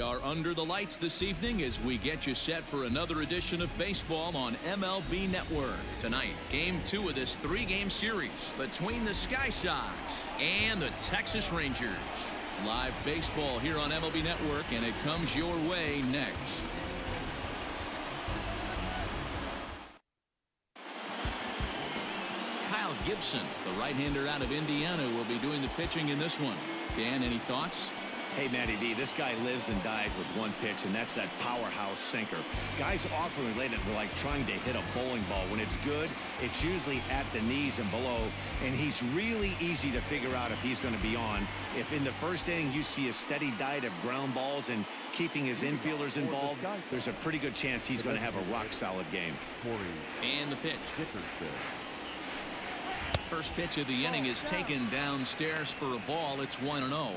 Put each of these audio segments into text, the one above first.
We are under the lights this evening as we get you set for another edition of baseball on MLB Network. Tonight, Game 2 of this 3-game series between the Sky Sox and the Texas Rangers. Live baseball here on MLB Network, and it comes your way next. Kyle Gibson, the right-hander out of Indiana, will be doing the pitching in this one. Dan, any thoughts? Hey, Matty V, this guy lives and dies with one pitch, and that's that powerhouse sinker. Guys often relate it to like trying to hit a bowling ball. When it's good, it's usually at the knees and below, and he's really easy to figure out if he's going to be on. If in the first inning you see a steady diet of ground balls and keeping his infielders involved, there's a pretty good chance he's going to have a rock-solid game. And the pitch. First pitch of the inning is taken downstairs for a ball. It's 1-0.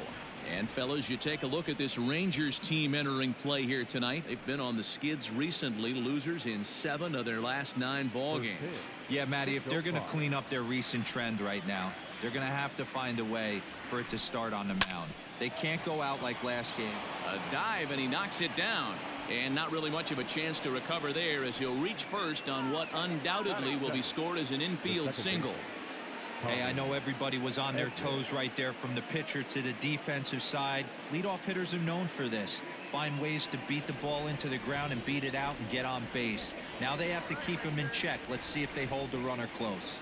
And fellas, you take a look at this Rangers team entering play here tonight. They've been on the skids recently, losers in 7 of their last 9 ball games. Yeah, Matty, if they're going to clean up their recent trend right now, they're going to have to find a way for it to start on the mound. They can't go out like last game. A dive, and he knocks it down. And not really much of a chance to recover there as he'll reach first on what undoubtedly will be scored as an infield single. Hey, I know everybody was on their toes right there from the pitcher to the defensive side. Leadoff hitters are known for this. Find ways to beat the ball into the ground and beat it out and get on base. Now they have to keep him in check. Let's see if they hold the runner close.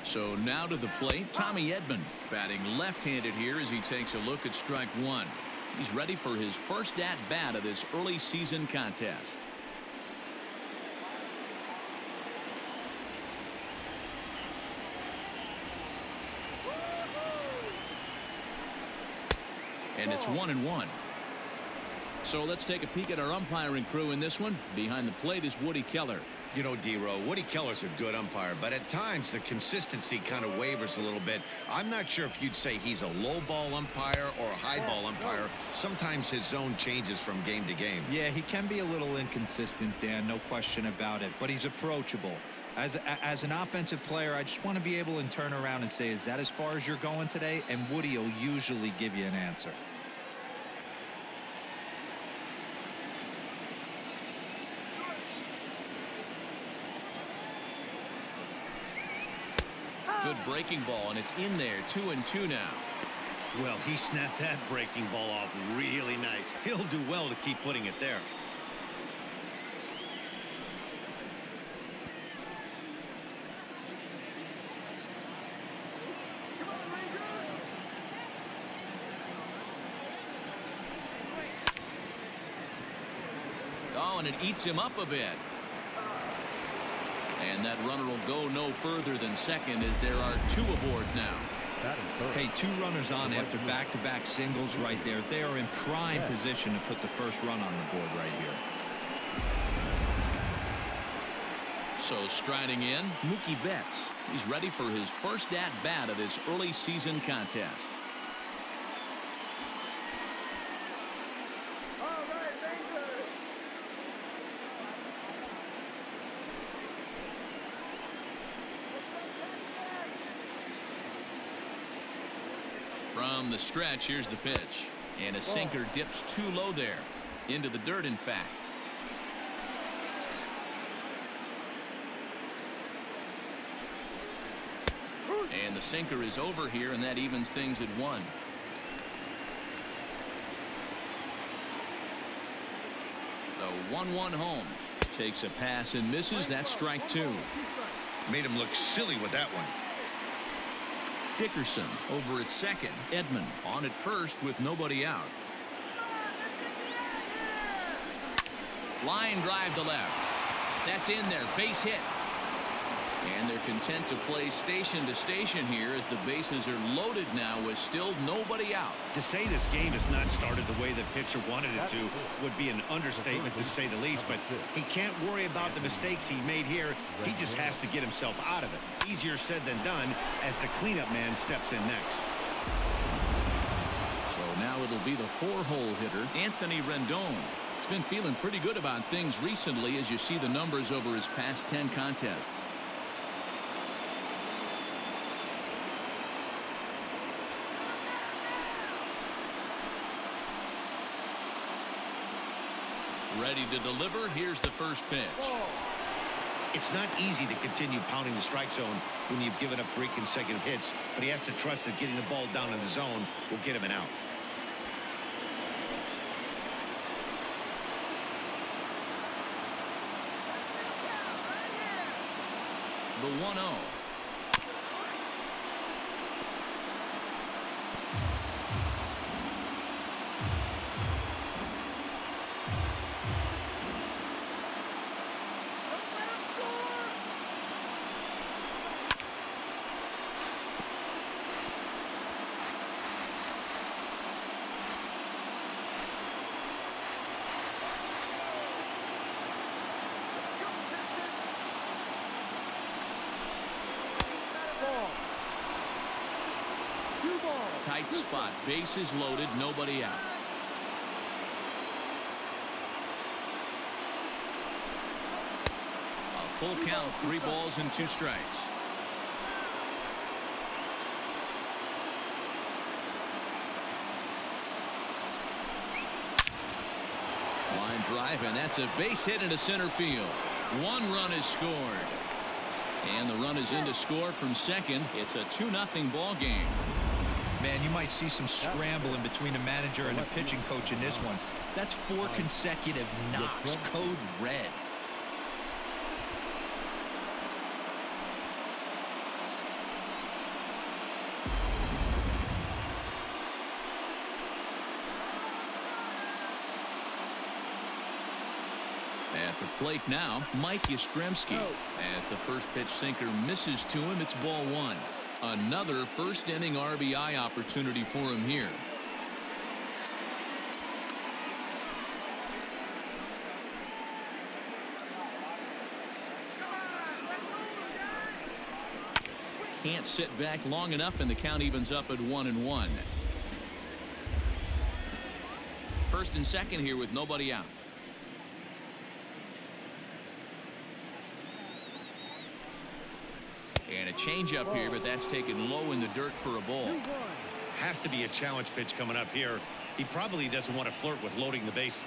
So now to the plate, Tommy Edman batting left-handed here as he takes a look at strike 1. He's ready for his first at-bat of this early season contest. And it's 1-1. So let's take a peek at our umpiring crew in this one. Behind the plate is Woody Keller. You know, D-Row, Woody Keller's a good umpire, but at times the consistency kind of wavers a little bit. I'm not sure if you'd say he's a low ball umpire or a high ball umpire. Sometimes his zone changes from game to game. Yeah, he can be a little inconsistent, Dan, no question about it, but he's approachable. As an offensive player, I just want to be able to turn around and say, is that as far as you're going today? And Woody will usually give you an answer. Good breaking ball, and it's in there. 2-2 now. Well, he snapped that breaking ball off really nice. He'll do well to keep putting it there. Oh, and it eats him up a bit. And that runner will go no further than second as there are 2 aboard now. Hey, 2 runners on after back-to-back singles right there. They are in prime position to put the first run on the board right here. So striding in, Mookie Betts. He's ready for his first at-bat of this early season contest. From the stretch, here's the pitch. And a sinker dips too low there. Into the dirt, in fact. And the sinker is over here, and that evens things at 1. The 1-1 home. Takes a pass and misses. That's strike 2. Made him look silly with that one. Dickerson over at second. Edman on at first with nobody out. Line drive to left. That's in there. Base hit. And they're content to play station to station here as the bases are loaded now with still nobody out. To say this game has not started the way the pitcher wanted it to would be an understatement, to say the least, but he can't worry about the mistakes he made here. He just has to get himself out of it. Easier said than done as the cleanup man steps in next. So now it'll be the 4-hole hitter, Anthony Rendon. He's been feeling pretty good about things recently as you see the numbers over his past 10 contests. Ready to deliver. Here's the first pitch. It's not easy to continue pounding the strike zone when you've given up 3 consecutive hits, but he has to trust that getting the ball down in the zone will get him an out. The 1-0. Tight spot, bases loaded, nobody out. A full count, 3 balls and 2 strikes. Line drive, and that's a base hit into center field. 1 run is scored. And the run is in to score from second. It's a 2-0 ball game. Man, you might see some scrambling between the manager and the pitching coach in this one. That's 4 consecutive knocks. Code red. At the plate now, Mike Yastrzemski. As the first pitch sinker misses to him, it's ball 1. Another first inning RBI opportunity for him here. Can't sit back long enough, and the count evens up at 1-1. First and second here with nobody out. And a changeup here, but that's taken low in the dirt for a ball. Has to be a challenge pitch coming up here. He probably doesn't want to flirt with loading the bases.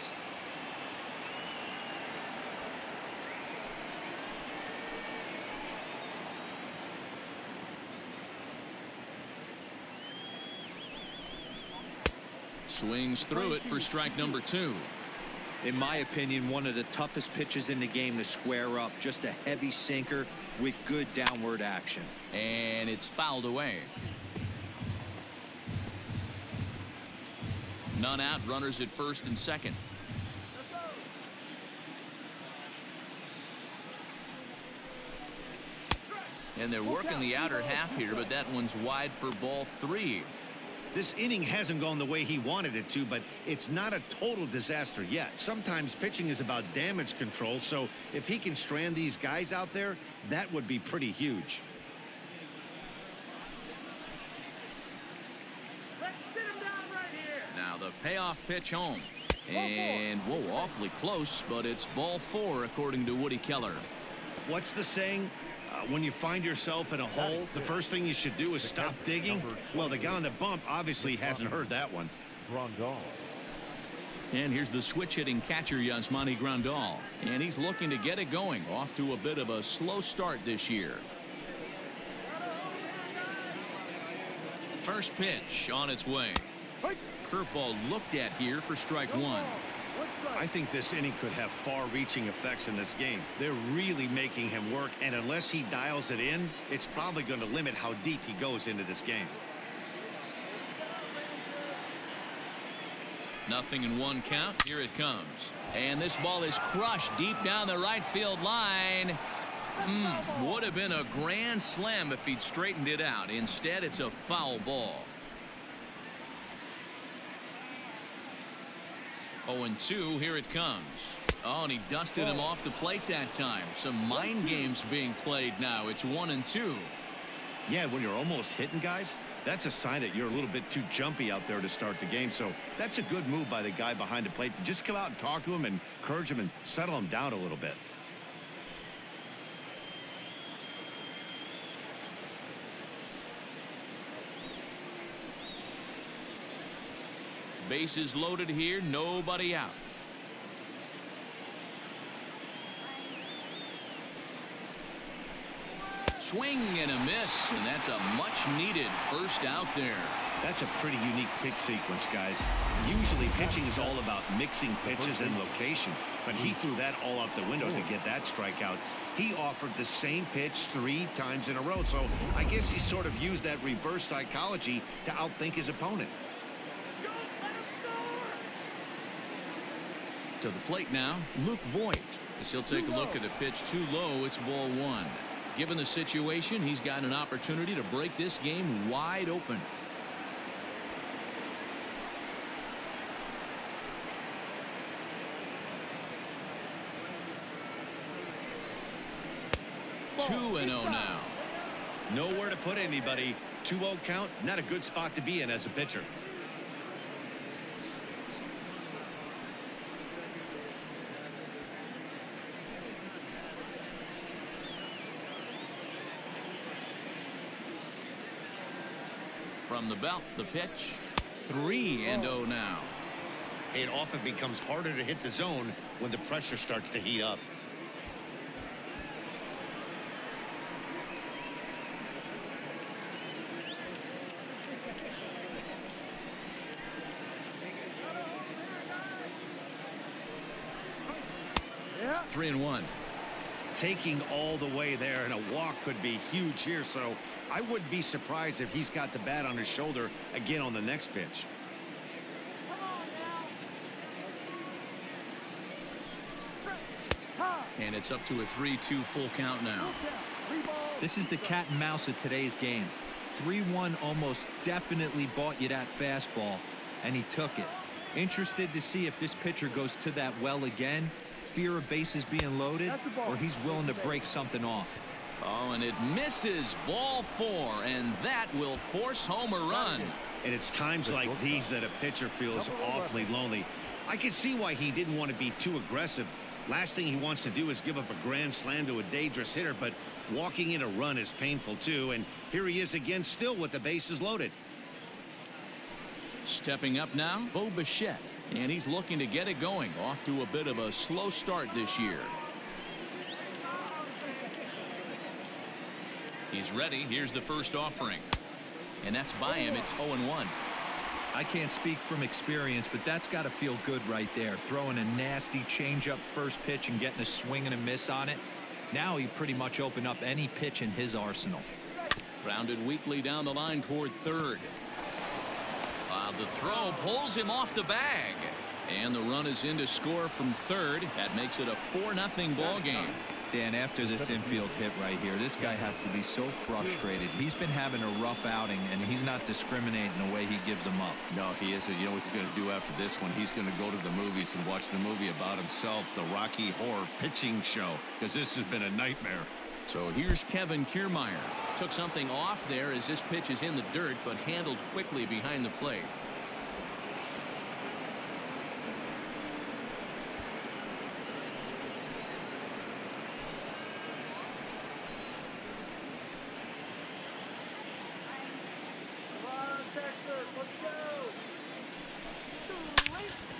Swings through it for strike number 2. In my opinion, one of the toughest pitches in the game to square up. Just a heavy sinker with good downward action. And it's fouled away. None out, runners at first and second. And they're working the outer half here, but that one's wide for ball 3. This inning hasn't gone the way he wanted it to, but it's not a total disaster yet. Sometimes pitching is about damage control, so if he can strand these guys out there, that would be pretty huge. Now the payoff pitch home. And, whoa, awfully close, but it's ball 4, according to Woody Keller. What's the saying? When you find yourself in a hole, the first thing you should do is stop digging. Well, the guy on the bump obviously hasn't heard that one. And here's the switch-hitting catcher, Yasmani Grandal. And he's looking to get it going. Off to a bit of a slow start this year. First pitch on its way. Curveball looked at here for strike 1. I think this inning could have far-reaching effects in this game. They're really making him work, and unless he dials it in, it's probably going to limit how deep he goes into this game. 0-1 count. Here it comes. And this ball is crushed deep down the right field line. Would have been a grand slam if he'd straightened it out. Instead, it's a foul ball. 0-2, here it comes. Oh, and he dusted him off the plate that time. Some mind games being played now. It's 1-2. Yeah, when you're almost hitting guys, that's a sign that you're a little bit too jumpy out there to start the game. So that's a good move by the guy behind the plate to just come out and talk to him and encourage him and settle him down a little bit. Bases loaded here, nobody out. Swing and a miss, and that's a much-needed first out there. That's a pretty unique pitch sequence, guys. Usually pitching is all about mixing pitches and location, but he threw that all out the window to get that strikeout. He offered the same pitch 3 times in a row, so I guess he sort of used that reverse psychology to outthink his opponent. To the plate now, Luke Voigt. As he'll take a look at the pitch too low, it's ball 1. Given the situation, he's got an opportunity to break this game wide open. Two and 0 now. Nowhere to put anybody. 2-0 count, not a good spot to be in as a pitcher. From the belt, the pitch. 3-0 now. It often becomes harder to hit the zone when the pressure starts to heat up. Yeah. 3-1. Taking all the way there, and a walk could be huge here, so I wouldn't be surprised if he's got the bat on his shoulder again on the next pitch. And it's up to a 3-2 full count now. This is the cat and mouse of today's game. 3-1 almost definitely bought you that fastball, and he took it. Interested to see if this pitcher goes to that well again. Fear of bases being loaded, or he's willing to break something off. Oh, and it misses. Ball 4, and that will force home a run. And it's times like these that a pitcher feels awfully lonely. I can see why he didn't want to be too aggressive. Last thing he wants to do is give up a grand slam to a dangerous hitter, but walking in a run is painful too, and here he is again, still with the bases loaded. Stepping up now, Bo Bichette, and he's looking to get it going. Off to a bit of a slow start this year. He's ready. Here's the first offering, and that's by him. It's 0-1. I can't speak from experience, but that's got to feel good right there. Throwing a nasty changeup first pitch and getting a swing and a miss on it. Now he pretty much opened up any pitch in his arsenal. Grounded weakly down the line toward third. The throw pulls him off the bag, and the run is in to score from third. That makes it a 4-0 ball game. Dan, after this infield hit right here, this guy has to be so frustrated. He's been having a rough outing, and he's not discriminating the way he gives them up. No, he isn't. You know what he's going to do after this one? He's going to go to the movies and watch the movie about himself, the Rocky Horror Pitching Show, because this has been a nightmare. So here's Kevin Kiermaier. Took something off there as this pitch is in the dirt, but handled quickly behind the plate.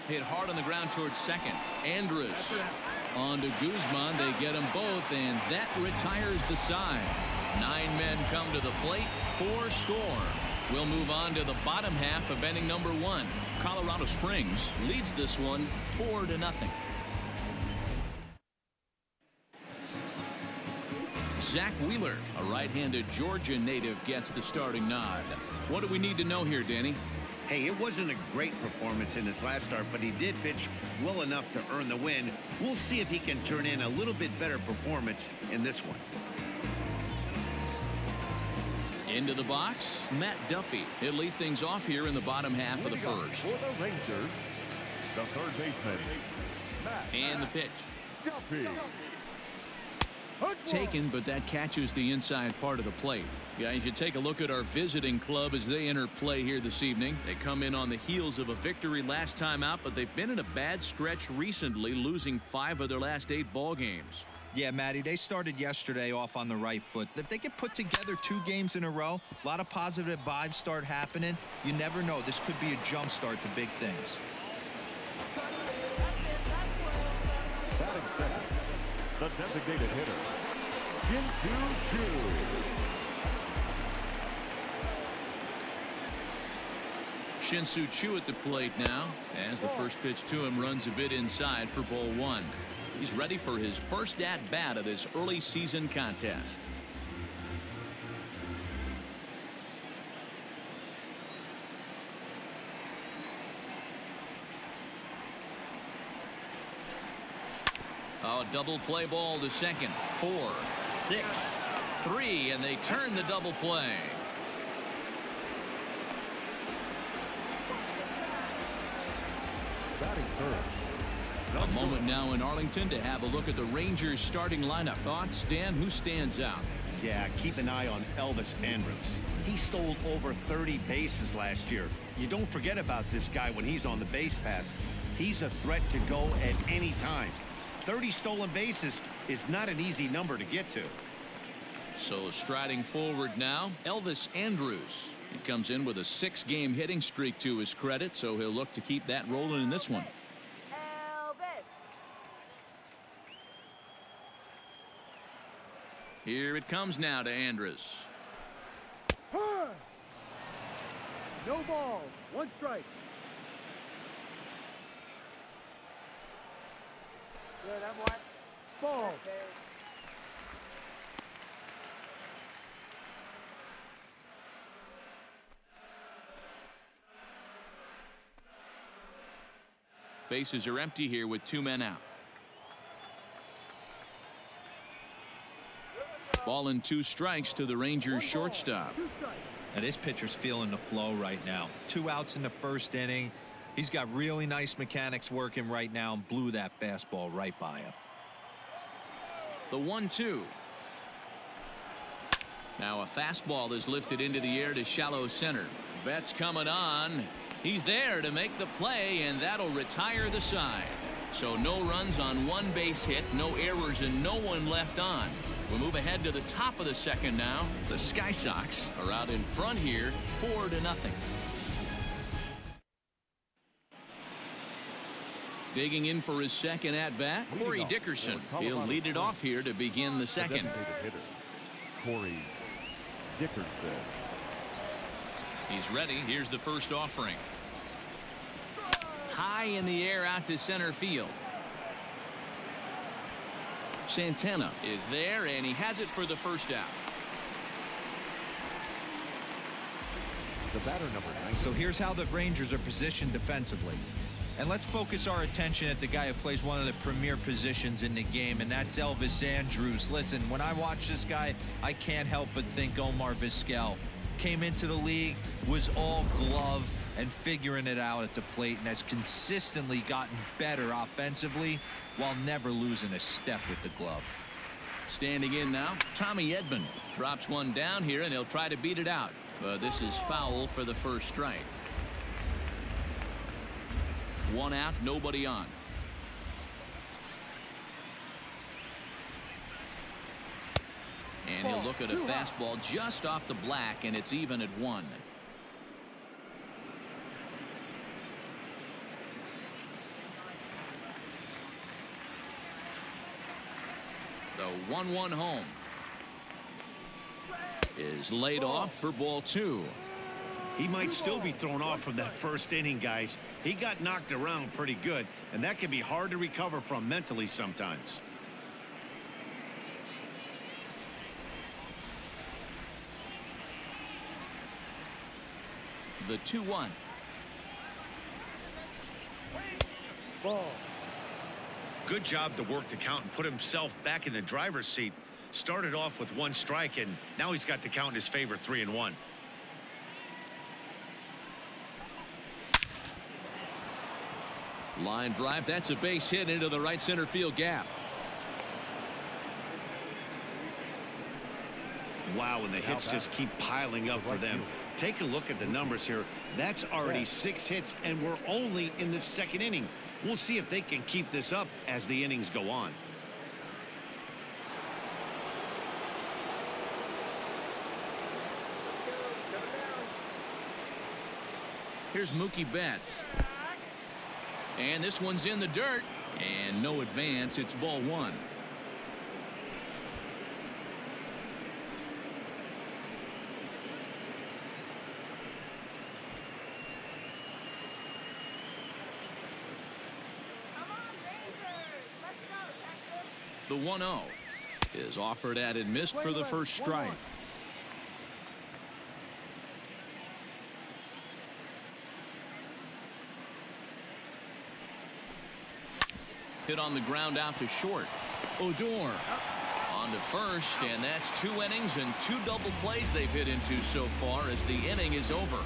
Hit hard on the ground towards second. Andrus on to Guzman. They get them both, and that retires the side. 9 men come to the plate, 4 score. We'll move on to the bottom half of inning number 1. Colorado Springs leads this one 4-0. Zach Wheeler, a right-handed Georgia native, gets the starting nod. What do we need to know here, Danny? Hey, it wasn't a great performance in his last start, but he did pitch well enough to earn the win. We'll see if he can turn in a little bit better performance in this one. Into the box, Matt Duffy. He'll lead things off here in the bottom half of the first. For the Rangers, the third baseman, And the pitch. Duffy. Taken, but that catches the inside part of the plate. Guys, you take a look at our visiting club as they enter play here this evening. They come in on the heels of a victory last time out, but they've been in a bad stretch recently, losing 5 of their last 8 ball games. Yeah, Matty, they started yesterday off on the right foot. If they can put together 2 games in a row, a lot of positive vibes start happening. You never know. This could be a jump start to big things. Batting second, the designated hitter, into 2. Shin-Soo Choo at the plate now, as the first pitch to him runs a bit inside for ball 1. He's ready for his first at-bat of this early season contest. Oh, double play ball to second. 4, 6, 3, and they turn the double play. Batting first. A moment now in Arlington to have a look at the Rangers starting lineup. Thoughts, Dan? Who stands out? Yeah, keep an eye on Elvis Andrus. He stole over 30 bases last year. You don't forget about this guy when he's on the base pass. He's a threat to go at any time. 30 stolen bases is not an easy number to get to. So striding forward now, Elvis Andrus. He comes in with a 6-game hitting streak to his credit, so he'll look to keep that rolling in this one. Here it comes now to Andrus. No ball, 1 strike. Good, I'm what? Ball. Bases are empty here with 2 men out. Ball and 2 strikes to the Rangers shortstop. Now this pitcher's feeling the flow right now. 2 outs in the first inning. He's got really nice mechanics working right now and blew that fastball right by him. The 1-2. Now a fastball is lifted into the air to shallow center. Betts coming on. He's there to make the play, and that'll retire the side. So no runs on 1 base hit, no errors, and no one left on. We'll move ahead to the top of the second now. The Sky Sox are out in front here, 4-0. Digging in for his second at-bat, Corey Dickerson. He'll lead it off here to begin the second. Designated hitter, Corey Dickerson. He's ready. Here's the first offering. High in the air out to center field. Santana is there, and he has it for the first out. The batter, number 9. So here's how the Rangers are positioned defensively. And let's focus our attention at the guy who plays one of the premier positions in the game, and that's Elvis Andrus. Listen, when I watch this guy, I can't help but think Omar Vizquel. Came into the league, was all glove and figuring it out at the plate, and has consistently gotten better offensively while never losing a step with the glove. Standing in now, Tommy Edman drops one down here, and he'll try to beat it out. But this is foul for the first strike. 1 out, nobody on. And he'll look at a fastball just off the black, and it's even at 1. The 1-1 home is laid off for ball 2. He might still be thrown off from that first inning, guys. He got knocked around pretty good, and that can be hard to recover from mentally sometimes. The 2-1. Ball. Good job to work the count and put himself back in the driver's seat. Started off with 1 strike, and now he's got the count in his favor, 3-1. Line drive. That's a base hit into the right center field gap. Wow, and the hits just keep piling up for them. Take a look at the numbers here. That's already 6 hits, and we're only in the second inning. We'll see if they can keep this up as the innings go on. Here's Mookie Betts. And this one's in the dirt. And no advance. It's ball 1. The 1-0 is offered at and missed for the first strike. Hit on the ground out to short. Odor on to first, and that's 2 innings and 2 double plays they've hit into so far as the inning is over.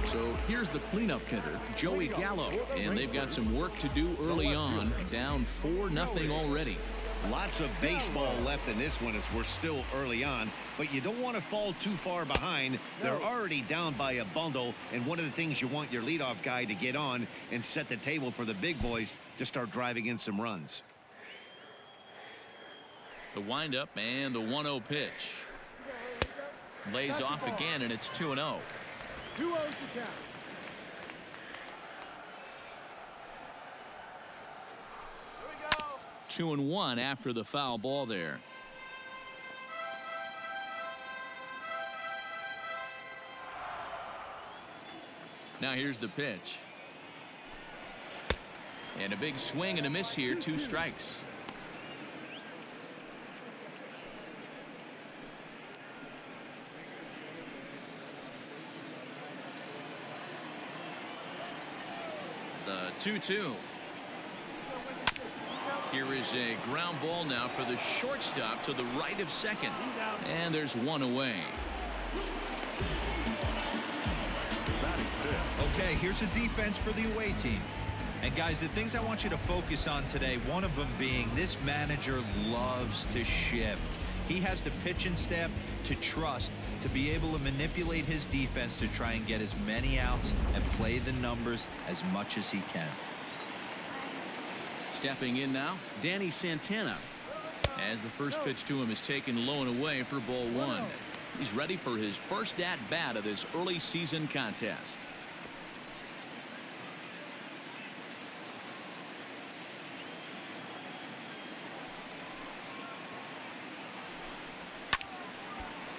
So here's the cleanup hitter, Joey Gallo, and they've got some work to do early on, down 4-0 already. Lots of baseball left in this one as we're still early on, but you don't want to fall too far behind. They're already down by a bundle, and one of the things you want your leadoff guy to get on and set the table for the big boys to start driving in some runs. The windup and the 1-0 pitch. Lays off again, and it's 2-0. 2-0 to count. 2-1 after the foul ball there. Now here's the pitch. And a big swing and a miss here, 2 strikes. The 2-2. Here is a ground ball now for the shortstop to the right of second. And there's 1 away. Okay, here's a defense for the away team. And guys, the things I want you to focus on today, one of them being this manager loves to shift. He has the pitching staff to trust to be able to manipulate his defense to try and get as many outs and play the numbers as much as he can. Stepping in now, Danny Santana, as the first pitch to him is taken low and away for ball 1. He's ready for his first at-bat of this early season contest.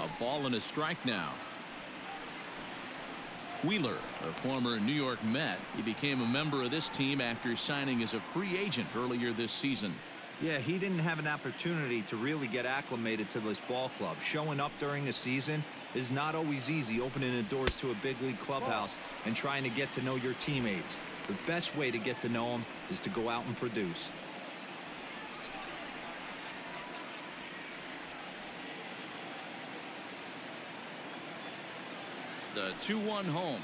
A ball and a strike now. Wheeler, a former New York Met, he became a member of this team after signing as a free agent earlier this season. Yeah, he didn't have an opportunity to really get acclimated to this ball club. Showing up during the season is not always easy, opening the doors to a big league clubhouse and trying to get to know your teammates. The best way to get to know them is to go out and produce. The 2-1 home.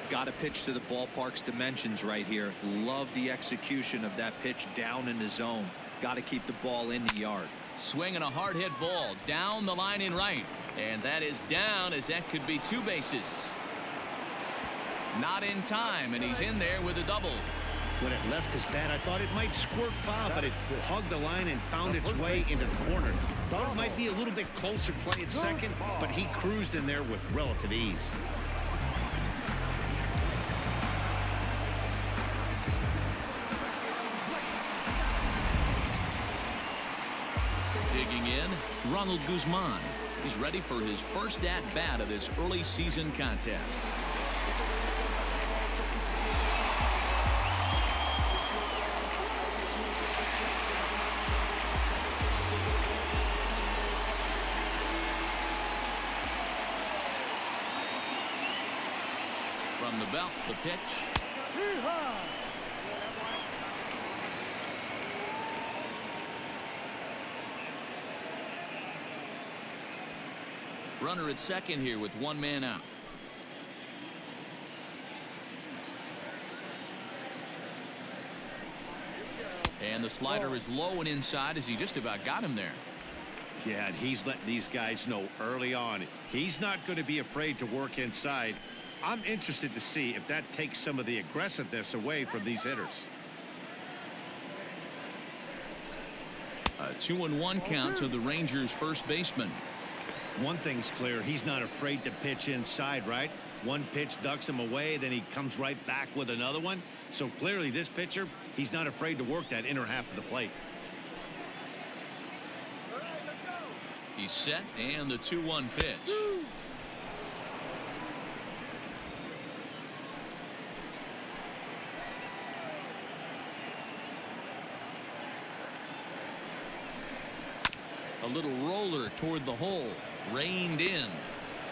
Got to pitch to the ballpark's dimensions right here. Love the execution of that pitch down in the zone. Got to keep the ball in the yard. Swinging a hard hit ball down the line in right. And that is down, as that could be 2 bases. Not in time, and he's in there with a double. When it left his bat, I thought it might squirt foul, but it hugged the line and found its way into the corner. Thought it might be a little bit closer play at second, but he cruised in there with relative ease. Digging in, Ronald Guzman. He's ready for his first at-bat of this early season contest. From the belt, the pitch. Runner at second here with 1 man out. And the slider is low and inside as he just about got him there. Yeah, and he's letting these guys know early on he's not going to be afraid to work inside. I'm interested to see if that takes some of the aggressiveness away from these hitters. A 2-1 count to the Rangers first baseman. One thing's clear, he's not afraid to pitch inside, right? One pitch ducks him away, then he comes right back with another one. So clearly this pitcher, he's not afraid to work that inner half of the plate. He's set, and the 2-1 pitch. A little roller toward the hole, reined in,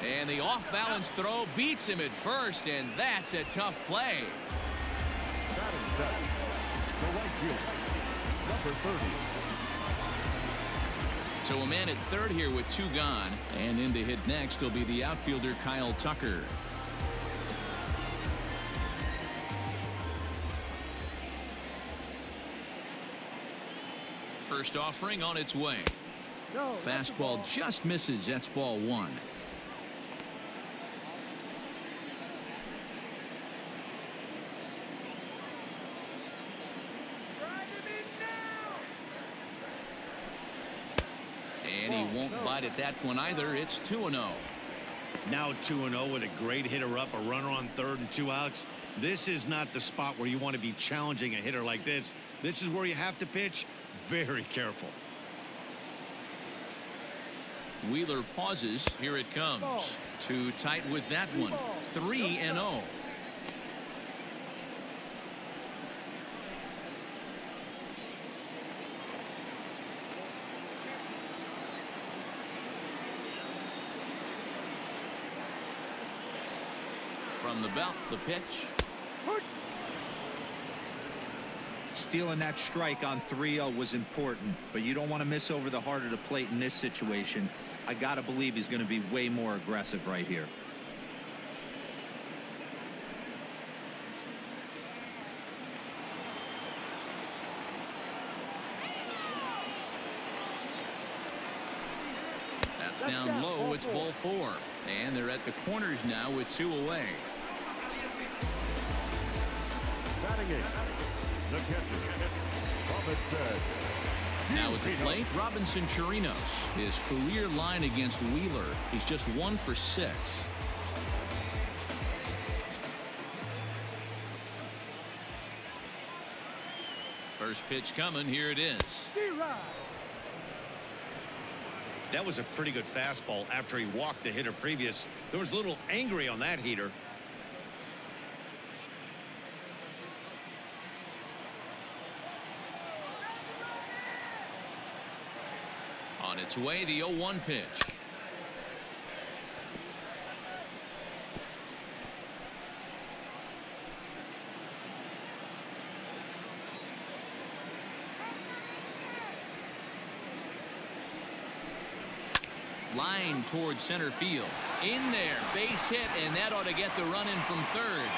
and the off-balance throw beats him at first, and that's a tough play. Batting seven, the right fielder, number 30. So a man at third here with 2 gone, and in to hit next will be the outfielder Kyle Tucker. First offering on its way. No, Fastball just misses. That's ball 1. And he won't bite at that one either. It's 2-0. Now 2-0 with a great hitter up, a runner on third and 2 outs. This is not the spot where you want to be challenging a hitter like this. This is where you have to pitch very careful. Wheeler pauses. Here it comes. Too tight with that one. 3-0. From the belt, the pitch. Stealing that strike on 3-0 was important, but you don't want to miss over the heart of the plate in this situation. I got to believe he's going to be way more aggressive right here. That's down low. It's ball 4. And they're at the corners now with 2 away. Batting eighth, the catcher, Robinson. Now at the plate, Robinson Chirinos. His career line against Wheeler, he's just 1 for 6. First pitch coming. Here it is. That was a pretty good fastball after he walked the hitter previous. There was a little angry on that heater. On its way, the 0-1 pitch. Line towards center field. In there, base hit, and that ought to get the run in from third.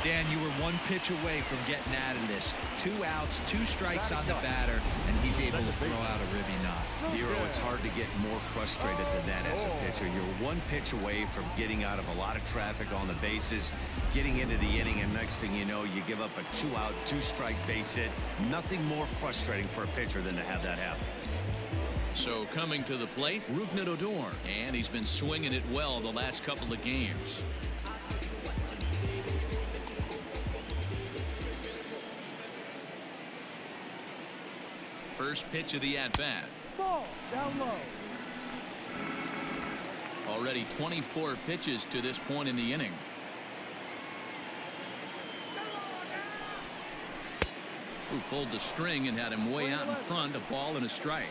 Dan, you were 1 pitch away from getting out of this. 2 outs, 2 strikes on the batter, and he's able to throw out a ribby knot. Dero, it's hard to get more frustrated than that as a pitcher. You're 1 pitch away from getting out of a lot of traffic on the bases, getting into the inning, and next thing you know, you give up a 2-out, 2-strike base hit. Nothing more frustrating for a pitcher than to have that happen. So coming to the plate, Rougned Odor, and he's been swinging it well the last couple of games. First pitch of the at-bat. Ball down low. Already 24 pitches to this point in the inning. Who pulled the string and had him way out in front, a ball and a strike.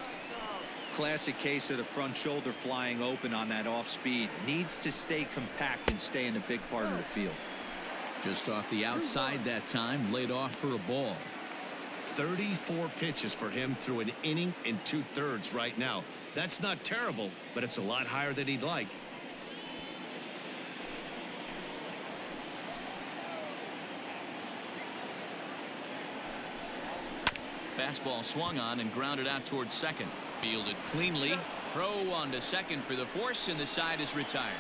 Classic case of the front shoulder flying open on that off speed. Needs to stay compact and stay in the big part of the field. Just off the outside that time, laid off for a ball. 34 pitches for him through an inning and 2/3 right now. That's not terrible, but it's a lot higher than he'd like. Fastball swung on and grounded out towards second. Fielded cleanly. Throw on to second for the force, and the side is retired.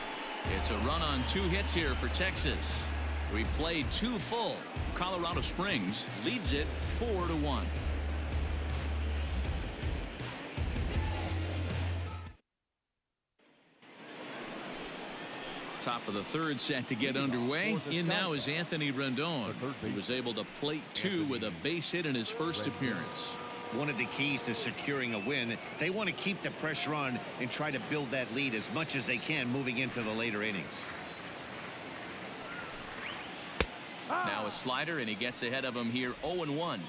It's a run on 2 hits here for Texas. We played 2 full. Colorado Springs leads it 4-1. Top of the third set to get underway. In now is Anthony Rendon. He was able to plate 2 with a base hit in his first appearance. One of the keys to securing a win, they want to keep the pressure on and try to build that lead as much as they can moving into the later innings. Now a slider, and he gets ahead of him here 0-1.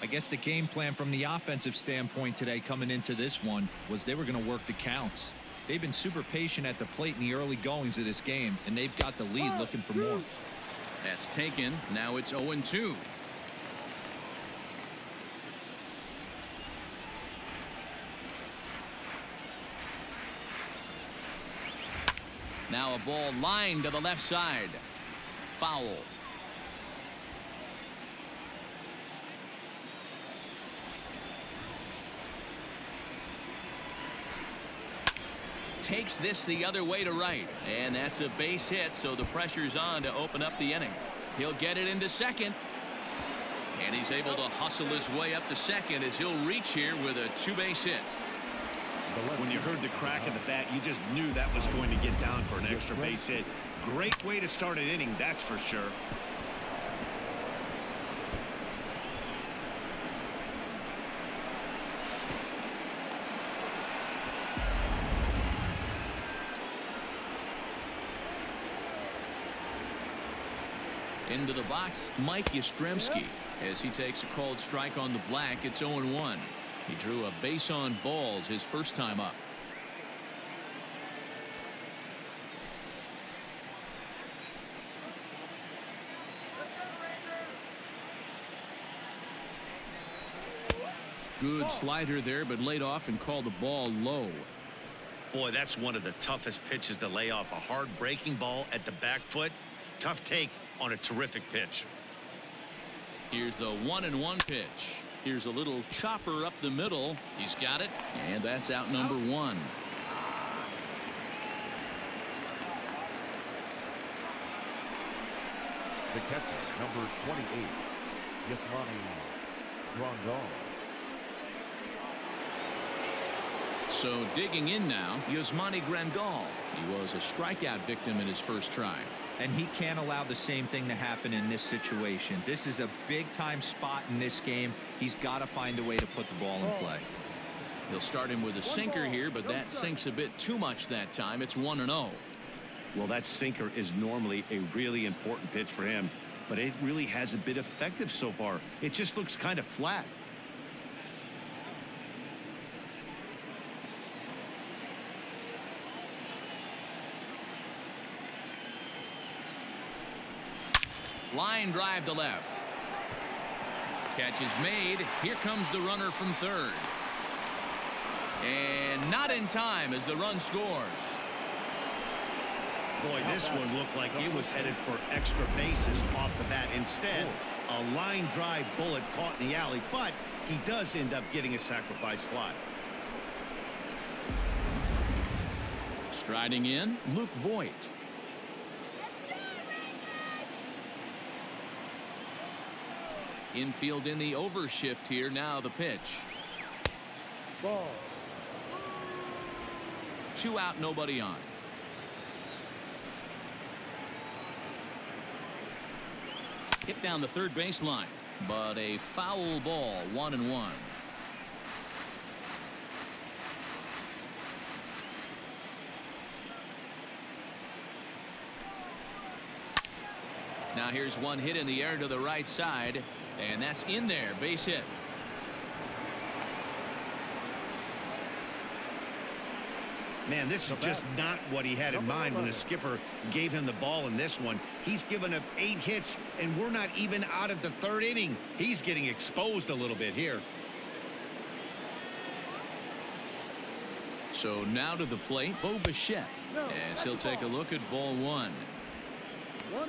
I guess the game plan from the offensive standpoint today coming into this one was they were going to work the counts. They've been super patient at the plate in the early goings of this game, and they've got the lead looking for more. That's taken. Now it's 0-2. Now a ball lined to the left side. Foul. Takes this the other way to right, and that's a base hit, so the pressure's on to open up the inning. He'll get it into second, and he's able to hustle his way up to second as he'll reach here with a 2-base hit. When you heard the crack of the bat, you just knew that was going to get down for an extra base hit. Great way to start an inning, that's for sure. Into the box, Mike Yastrzemski, as he takes a called strike on the black. It's 0-1. He drew a base on balls his first time up. Good slider there, but laid off and called the ball low. Boy, that's one of the toughest pitches to lay off. A hard breaking ball at the back foot. Tough take on a terrific pitch. Here's the 1-1 pitch. Here's a little chopper up the middle. He's got it, and that's out number 1. The catcher, number 28, Yasmani Grandal. So digging in now, Yasmani Grandal. He was a strikeout victim in his first try. And he can't allow the same thing to happen in this situation. This is a big-time spot in this game. He's got to find a way to put the ball in play. He'll start him with a sinker here, but that sinks a bit too much that time. It's 1-0. Well, that sinker is normally a really important pitch for him, but it really hasn't been effective so far. It just looks kind of flat. Line drive to left. Catch is made. Here comes the runner from third. And not in time as the run scores. Boy, this one looked like it was headed for extra bases off the bat. Instead, a line drive bullet caught in the alley, but he does end up getting a sacrifice fly. Striding in, Luke Voigt. Infield in the overshift here. Now the pitch. Ball. 2 out, nobody on. Hit down the third baseline, but a foul ball. 1-1. Now here's one hit in the air to the right side, and that's in there. Base hit. Man, this is just not what he had in mind when the skipper gave him the ball in this one. He's given up 8 hits, and we're not even out of the third inning. He's getting exposed a little bit here. So now to the plate, Bo Bichette, as he'll take a look at ball 1. 1-0.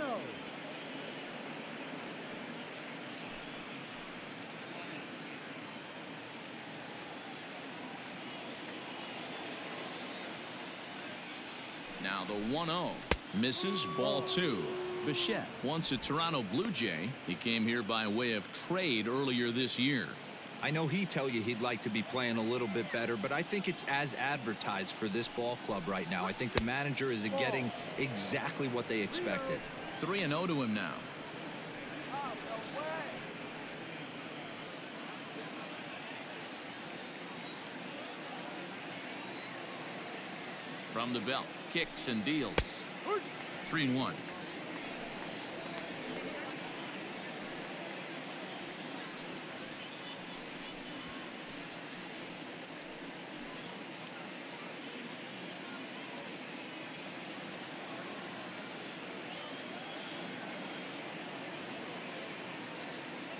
Now the 1-0 misses. Ball 2. Bichette, once a Toronto Blue Jay, he came here by way of trade earlier this year. I know he'd tell you he'd like to be playing a little bit better, but I think it's as advertised for this ball club right now. I think the manager is getting exactly what they expected. 3-0 to him now. From the belt, kicks and deals. 3-1.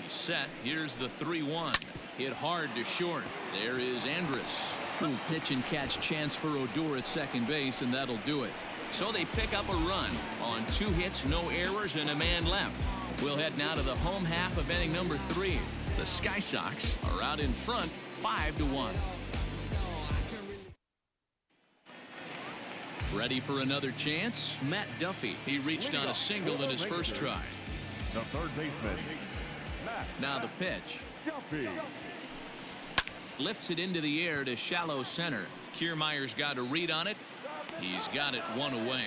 He's set. Here's the 3-1. Hit hard to short. There is Andrus. Little pitch and catch chance for Odor at second base, and that'll do it. So they pick up a run on 2 hits, no errors, and a man left. We'll head now to the home half of inning number 3. The Sky Sox are out in front 5-1. Ready for another chance? Matt Duffy. He reached on a single in his first try. The third baseman, Matt Now the pitch. Duffy. Lifts it into the air to shallow center. Kiermaier's got a read on it. He's got it 1 away.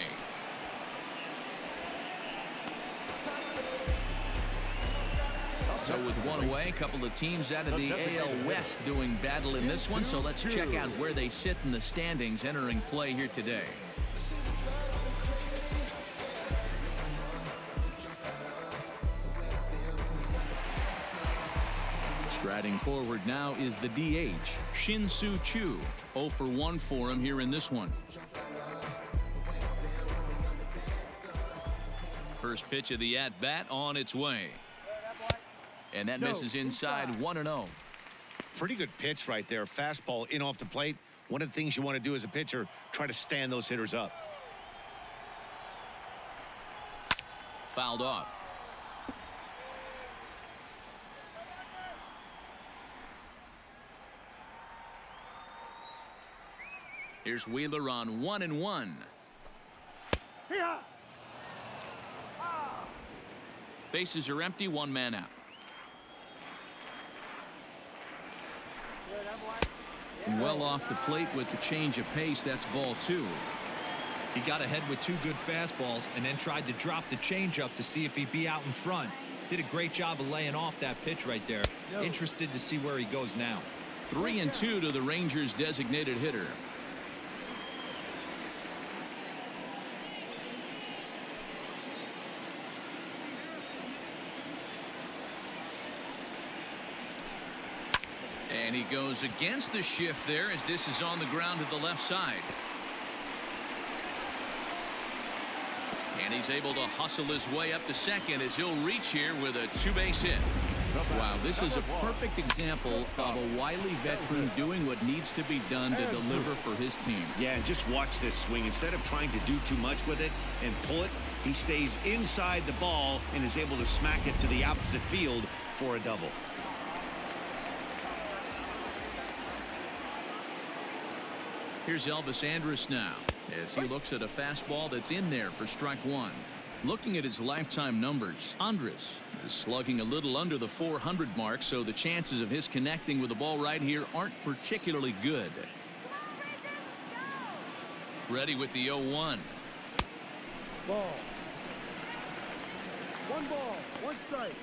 So with 1 away, a couple of teams out of the AL West doing battle in this one. So let's check out where they sit in the standings entering play here today. Striding forward now is the DH, Shin-Soo Choo. 0 for 1 for him here in this one. First pitch of the at-bat on its way. And that misses inside 1-0. Pretty good pitch right there. Fastball in off the plate. One of the things you want to do as a pitcher, try to stand those hitters up. Fouled off. Here's Wheeler on 1-1. Bases are empty, 1 man out. Well off the plate with the change of pace. That's ball 2. He got ahead with 2 good fastballs and then tried to drop the changeup to see if he'd be out in front. Did a great job of laying off that pitch right there. Interested to see where he goes now. 3-2 to the Rangers' designated hitter. And he goes against the shift there as this is on the ground to the left side. And he's able to hustle his way up to second as he'll reach here with a 2-base hit. Wow, this is a perfect example of a wily veteran doing what needs to be done to deliver for his team. Yeah, and just watch this swing. Instead of trying to do too much with it and pull it, he stays inside the ball and is able to smack it to the opposite field for a double. Here's Elvis Andrus now as he looks at a fastball that's in there for strike 1. Looking at his lifetime numbers, Andrus is slugging a little under the 400 mark, so the chances of his connecting with the ball right here aren't particularly good. Ready with the 0-1. Ball. 1 ball, 1 strike.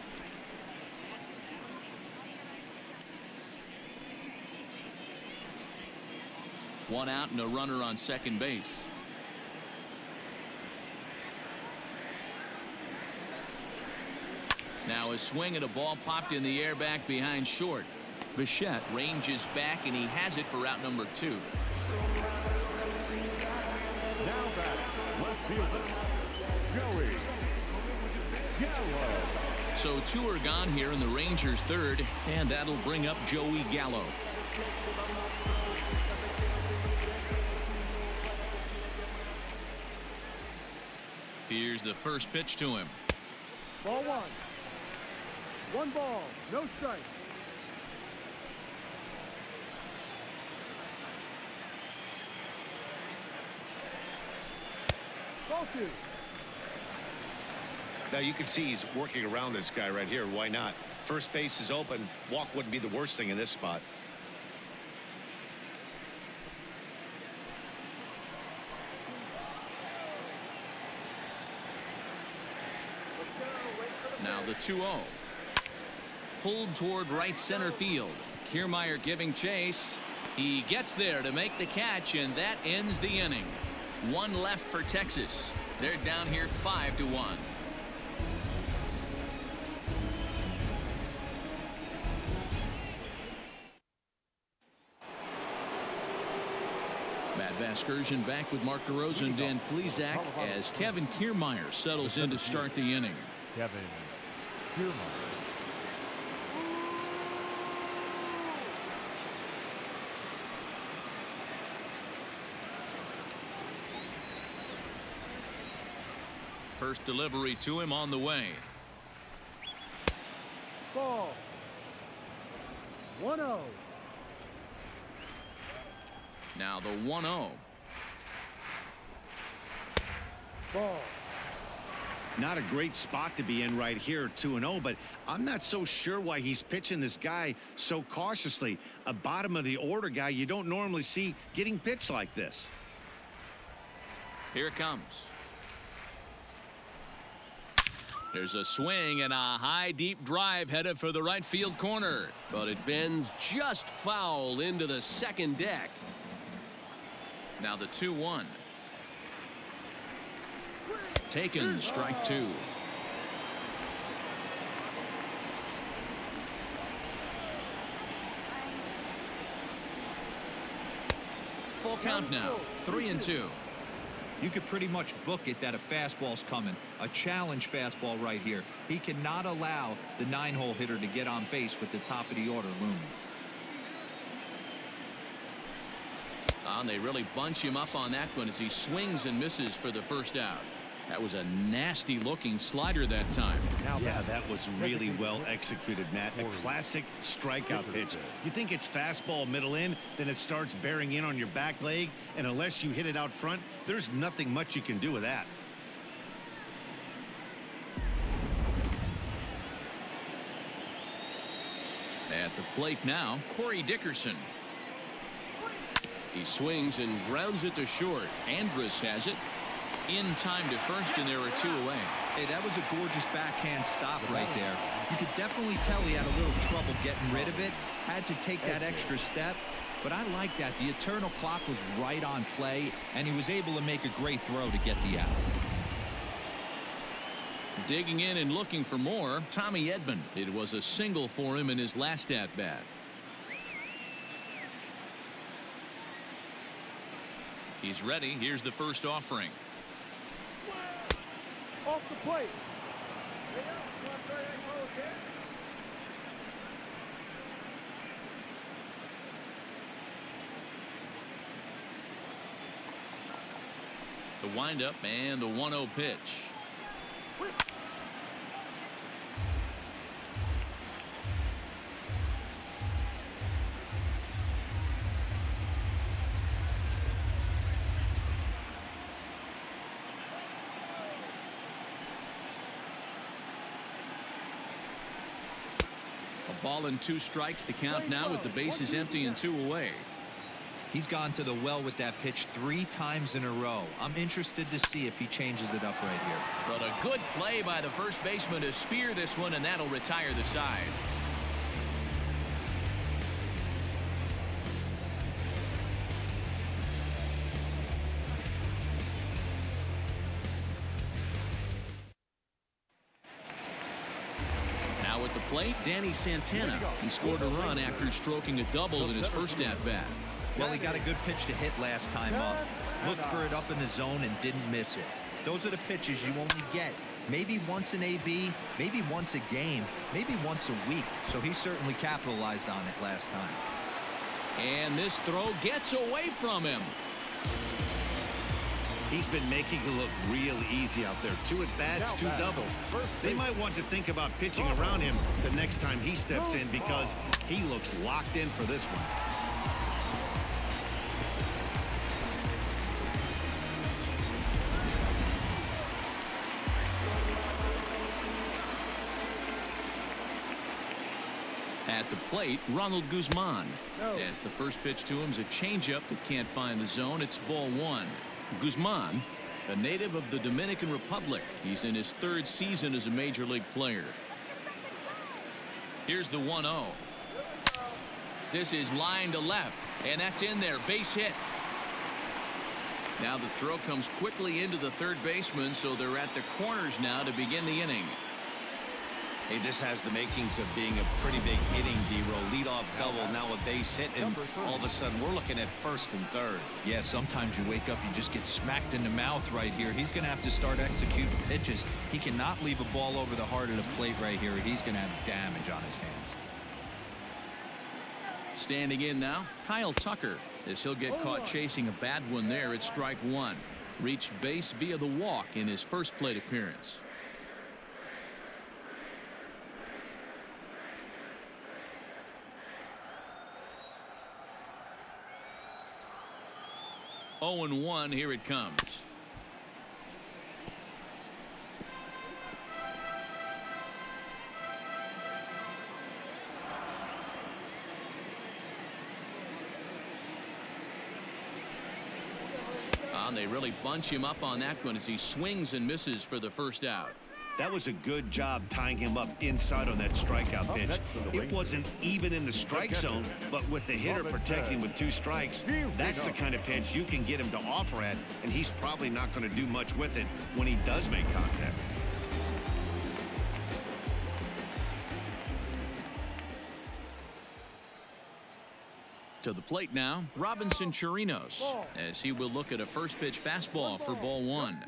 One out and a runner on second base. Now a swing and a ball popped in the air back behind short. Bichette ranges back and he has it for out number 2. Now back, left fielder, Joey Gallo. So 2 are gone here in the Rangers' third, and that'll bring up Joey Gallo. Here's the first pitch to him. Ball 1. 1 ball, no strike. Ball 2. Now you can see he's working around this guy right here. Why not? First base is open. Walk wouldn't be the worst thing in this spot. Now the 2-0. Pulled toward right center field. Kiermaier giving chase. He gets there to make the catch, and that ends the inning. One left for Texas. They're down here 5-1. Matt Vasgersian back with Mark DeRosa and Dan Plesac as Kevin Kiermaier settles in to start the inning. Kevin Kiermaier. First delivery to him on the way. Ball. 1-0. Now the 1-0. Ball. Not a great spot to be in right here, 2-0, but I'm not so sure why he's pitching this guy so cautiously. A bottom of the order guy you don't normally see getting pitched like this. Here it comes. There's a swing and a high deep drive headed for the right field corner, but it bends just foul into the second deck. Now the 2-1. Taken, strike two. Full count now, 3-2. You could pretty much book it that a fastball's coming. A challenge fastball right here. He cannot allow the 9-hole hitter to get on base with the top of the order looming. And they really bunch him up on that one as he swings and misses for the first out. That was a nasty looking slider that time. Yeah, that was really well executed, Matt. A classic strikeout pitch. You think it's fastball middle in, then it starts bearing in on your back leg, and unless you hit it out front, there's nothing much you can do with that. At the plate now, Corey Dickerson. He swings and grounds it to short. Andrus has it. In time to first, and there are two away. Hey, that was a gorgeous backhand stop right there. You could definitely tell he had a little trouble getting rid of it. Had to take that extra step. But I like that. The eternal clock was right on play, and he was able to make a great throw to get the out. Digging in and looking for more, Tommy Edman. It was a single for him in his last at-bat. He's ready. Here's the first offering. Off the plate. The windup and the 1-0 pitch. Ball and 2 strikes. The count now with the bases empty and 2 away. He's gone to the well with that pitch 3 times in a row. I'm interested to see if he changes it up right here. But a good play by the first baseman to spear this one, and that'll retire the side. At the plate, Danny Santana. He scored a run after stroking a double in his first at-bat. Well, he got a good pitch to hit last time up. Looked for it up in the zone and didn't miss it. Those are the pitches you only get maybe once in AB, maybe once a game, maybe once a week. So he certainly capitalized on it last time. And this throw gets away from him. He's been making it look real easy out there. 2 at-bats, 2 doubles. They might want to think about pitching around him the next time he steps in because he looks locked in for this one. At the plate, Ronald Guzman. No. As the first pitch to him is a changeup that can't find the zone. It's ball one. Guzman, a native of the Dominican Republic. He's in his third season as a major league player. Here's the 1-0. This is line to left, and that's in there. Base hit. Now the throw comes quickly into the third baseman, so they're at the corners now to begin the inning. Hey, this has the makings of being a pretty big inning, D-Row. Leadoff double, now a base hit, and all of a sudden we're looking at first and third. Yeah, sometimes you wake up, you just get smacked in the mouth right here. He's going to have to start executing pitches. He cannot leave a ball over the heart of the plate right here. He's going to have damage on his hands. Standing in now, Kyle Tucker, as he'll get caught chasing a bad one there at strike one. Reached base via the walk in his first plate appearance. Oh, and 1, here it comes. They really bunch him up on that one as he swings and misses for the first out. That was a good job tying him up inside on that strikeout pitch. It wasn't even in the strike zone, but with the hitter protecting with 2 strikes, that's the kind of pitch you can get him to offer at, and he's probably not going to do much with it when he does make contact. To the plate now, Robinson Chirinos, as he will look at a first pitch fastball for ball one.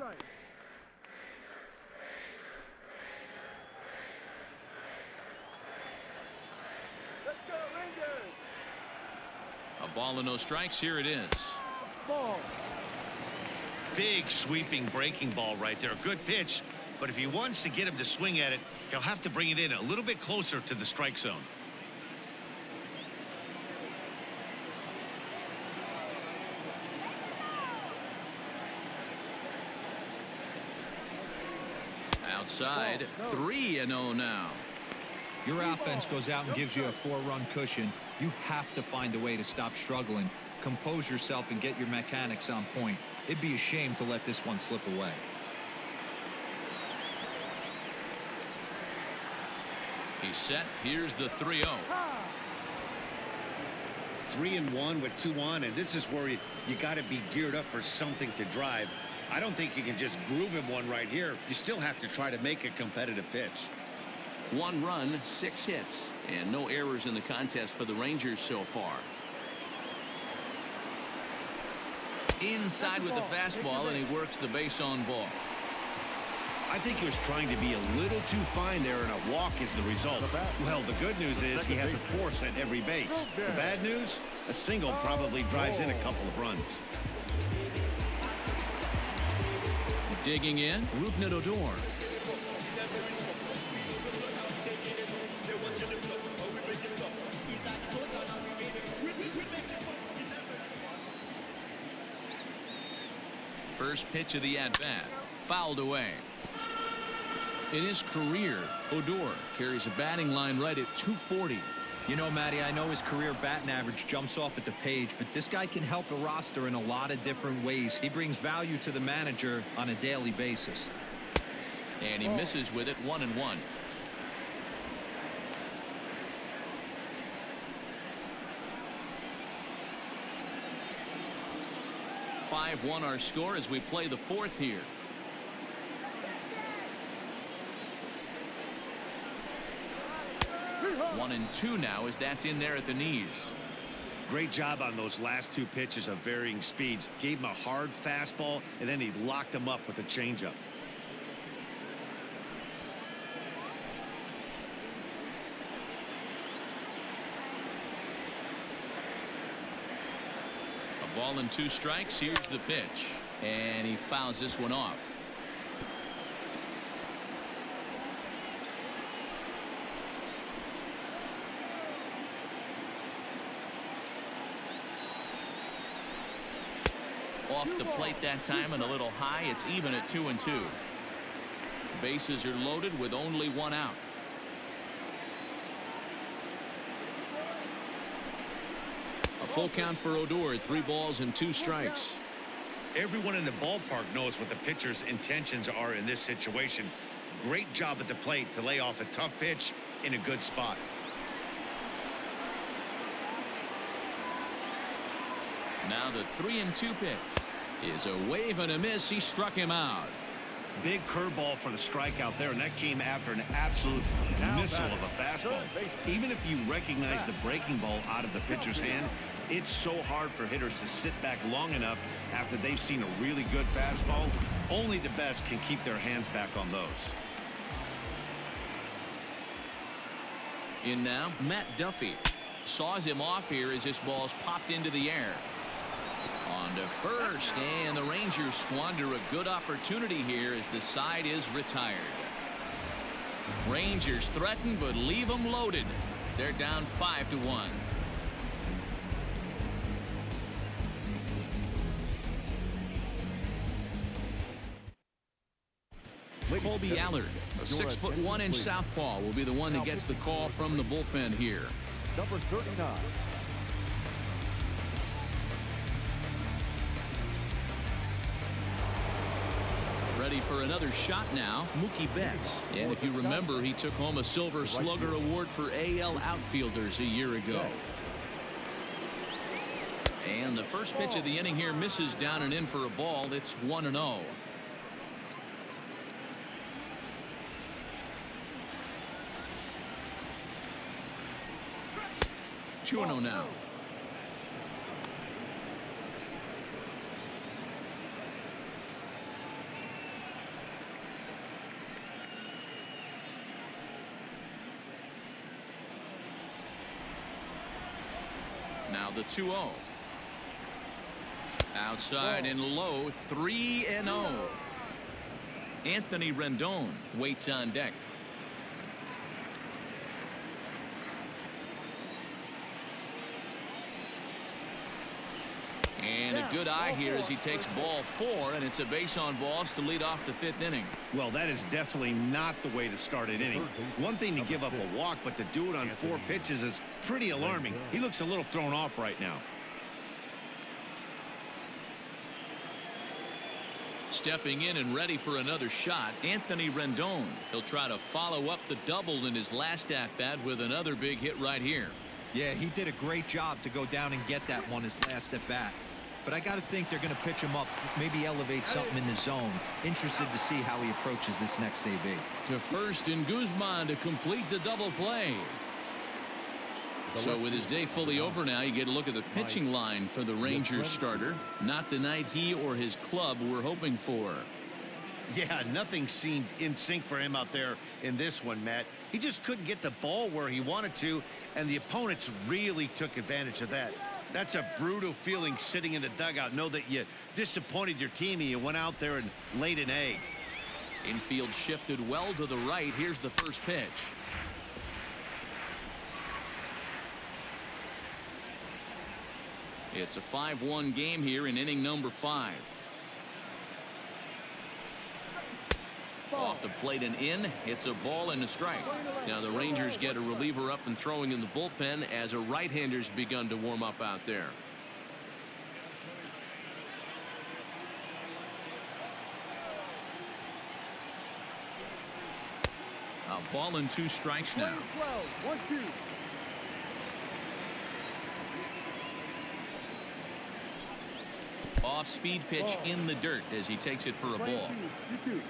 A ball and no strikes. Here it is. Ball. Big sweeping breaking ball right there. A good pitch, but if he wants to get him to swing at it, he'll have to bring it in a little bit closer to the strike zone. Outside, 3-0 now. Your offense goes out and gives you a 4-run cushion. You have to find a way to stop struggling, compose yourself, and get your mechanics on point. It'd be a shame to let this one slip away. He's set. Here's the 3-0. 3-1 with 2 on, and this is where you got to be geared up for something to drive. I don't think you can just groove him one right here. You still have to try to make a competitive pitch. 1 run, 6 hits, and no errors in the contest for the Rangers so far. Inside with the fastball, and he works the base on ball. I think he was trying to be a little too fine there, and a walk is the result. Well, the good news is he has a force at every base. The bad news, a single probably drives in a couple of runs. Digging in, Rougned Odor. First pitch of the at-bat, fouled away. In his career, Odor carries a batting line right at .240. You know, Matty, I know his career batting average jumps off at the page, but this guy can help a roster in a lot of different ways. He brings value to the manager on a daily basis. And he misses with it, 1-1. 5-1 our score as we play the 4th here. One and 2 now as that's in there at the knees. Great job on those last 2 pitches of varying speeds. Gave him a hard fastball, and then he locked him up with a changeup. A ball and 2 strikes. Here's the pitch, and he fouls this one off. Off the plate that time and a little high. It's even at 2-2. Bases are loaded with only 1 out. full count for Odor. 3 balls and 2 strikes. Everyone in the ballpark knows what the pitcher's intentions are in this situation. Great job at the plate to lay off a tough pitch in a good spot. Now the 3-2 pitch is a wave and a miss. He struck him out. Big curveball for the strikeout there, and that came after an absolute missile of a fastball. Even if you recognize the breaking ball out of the pitcher's hand, it's so hard for hitters to sit back long enough after they've seen a really good fastball. Only the best can keep their hands back on those. In now, Matt Duffy saws him off here as this ball's popped into the air. On to first, and the Rangers squander a good opportunity here as the side is retired. Rangers threaten but leave them loaded. They're down 5-1. Colby Allard, a 6'1" southpaw, will be the one that gets the call from the bullpen here. Number 39. Ready for another shot now, Mookie Betts. And if you remember, he took home a Silver Slugger Award for AL outfielders a year ago. And the first pitch of the inning here misses down and in for a ball. It's 1-0. 2-0 now. Now the 2-0. Outside and low, 3-0. Anthony Rendon waits on deck. And a good eye here as he takes ball 4, and it's a base on balls to lead off the 5th inning. Well, that is definitely not the way to start an inning. One thing to give up a walk, but to do it on 4 pitches is pretty alarming. He looks a little thrown off right now. Stepping in and ready for another shot, Anthony Rendon. He'll try to follow up the double in his last at-bat with another big hit right here. Yeah, he did a great job to go down and get that one his last at-bat. But I got to think they're going to pitch him up, maybe elevate something in the zone. Interested to see how he approaches this next AB. To first, and Guzman to complete the double play. So with his day fully over now, you get a look at the pitching line for the Rangers starter. Not the night he or his club were hoping for. Yeah, nothing seemed in sync for him out there in this one, Matt. He just couldn't get the ball where he wanted to, and the opponents really took advantage of that. That's a brutal feeling sitting in the dugout. Know that you disappointed your team and you went out there and laid an egg. Infield shifted well to the right. Here's the first pitch. It's a 5-1 game here in inning number 5. Off the plate and in. It's a ball and a strike. Now the Rangers get a reliever up and throwing in the bullpen as a right-hander's begun to warm up out there. A ball and 2 strikes now. 1-2. Off-speed pitch in the dirt as he takes it for a ball. 2-2.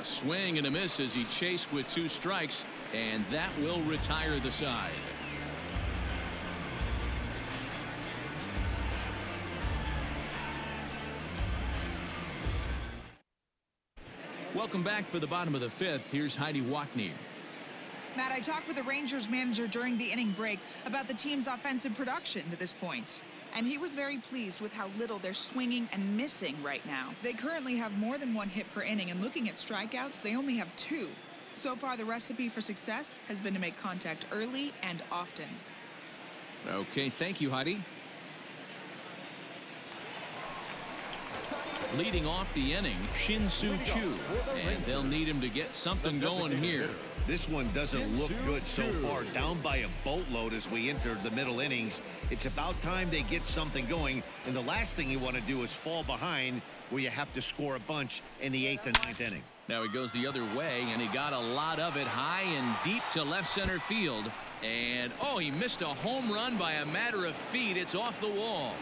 A swing and a miss as he chased with 2 strikes, and that will retire the side. Welcome back for the bottom of the 5th. Here's Heidi Watney. Matt, I talked with the Rangers manager during the inning break about the team's offensive production to this point. And he was very pleased with how little they're swinging and missing right now. They currently have more than 1 hit per inning, and looking at strikeouts, they only have 2. So far, the recipe for success has been to make contact early and often. Okay, thank you, Heidi. Leading off the inning, Shin-Soo Choo, and they'll need him to get something going here. This one doesn't look good so far. Down by a boatload as we enter the middle innings. It's about time they get something going, and the last thing you want to do is fall behind where you have to score a bunch in the 8th and 9th inning. Now he goes the other way, and he got a lot of it high and deep to left center field. And, oh, he missed a home run by a matter of feet. It's off the wall.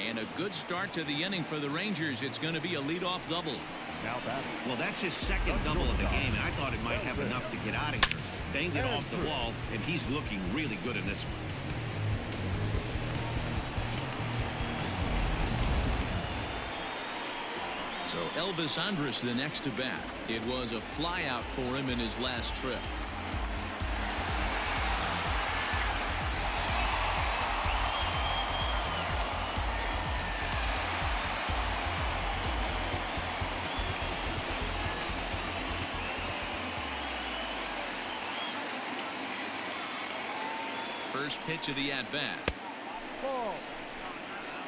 And a good start to the inning for the Rangers. It's going to be a leadoff double. Now batting. Well, that's his second double of the game, and I thought it might have enough to get out of here. Banged it off the wall, and he's looking really good in this one. So Elvis Andrus the next to bat. It was a flyout for him in his last trip. First pitch of the at-bat.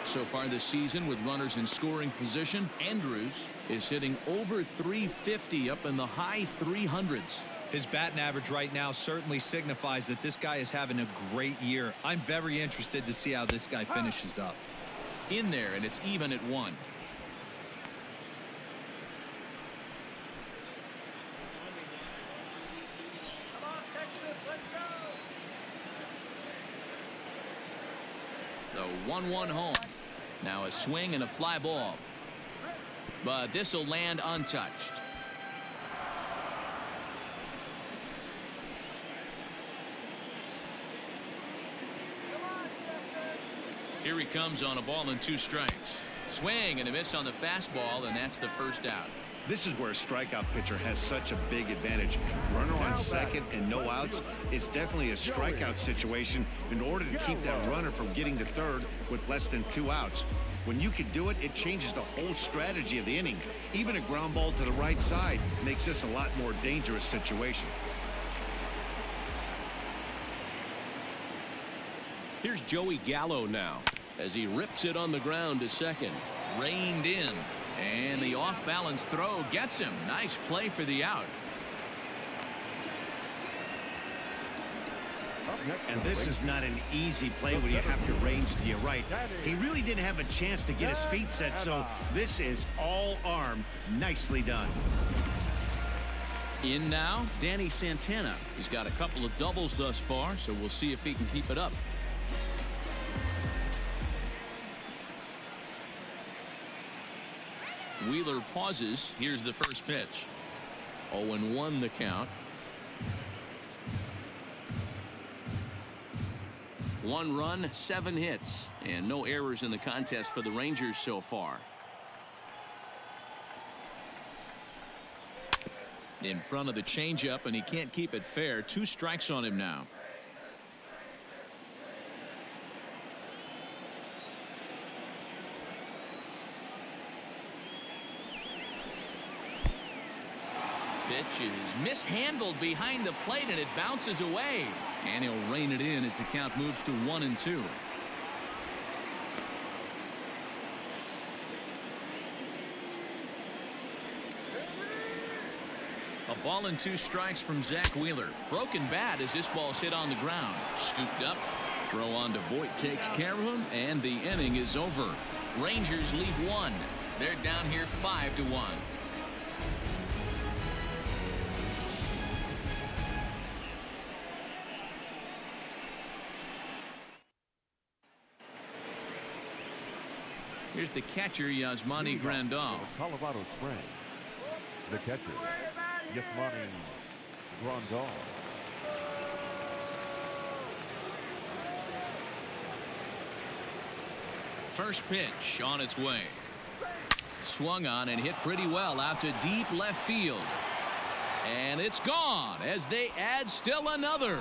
So far this season with runners in scoring position, Andrews is hitting over 350 up in the high 300s. His batting average right now certainly signifies that this guy is having a great year. I'm very interested to see how this guy finishes up. In there, and it's even at 1. The 1-1 home. Now a swing and a fly ball. But this will land untouched. Here he comes on a ball and 2 strikes. Swing and a miss on the fastball, and that's the first out. This is where a strikeout pitcher has such a big advantage. Runner on second and no outs. It's definitely a strikeout situation in order to keep that runner from getting to third with less than 2 outs. When you can do it, it changes the whole strategy of the inning. Even a ground ball to the right side makes this a lot more dangerous situation. Here's Joey Gallo now as he rips it on the ground to second. Reined in. And the off-balance throw gets him. Nice play for the out. And this is not an easy play when you have to range to your right. He really didn't have a chance to get his feet set, so this is all arm. Nicely done. In now, Danny Santana. He's got a couple of doubles thus far, so we'll see if he can keep it up. Wheeler pauses. Here's the first pitch. 0-1 the count. 1 run, 7 hits, and no errors in the contest for the Rangers so far. In front of the changeup, and he can't keep it fair. 2 strikes on him now. Pitch is mishandled behind the plate, and it bounces away. And he'll rein it in as the count moves to 1-2. A ball and 2 strikes from Zach Wheeler. Broken bat as this ball's hit on the ground. Scooped up. Throw on to Voit takes care of him, and the inning is over. Rangers leave 1. They're down here 5-1. Here's the catcher, Yasmani Grandal. Colorado Springs. The catcher, Yasmani Grandal. First pitch on its way. Swung on and hit pretty well out to deep left field. And it's gone as they add still another.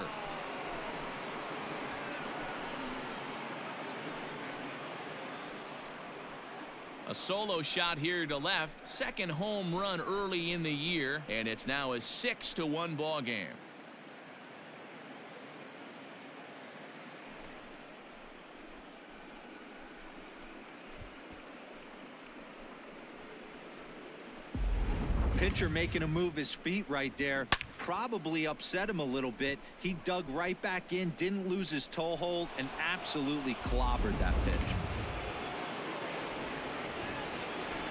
A solo shot here to left. Second home run early in the year, and it's now a 6-1 ball game. Pitcher making him move his feet right there. Probably upset him a little bit. He dug right back in, didn't lose his toe hold, and absolutely clobbered that pitch.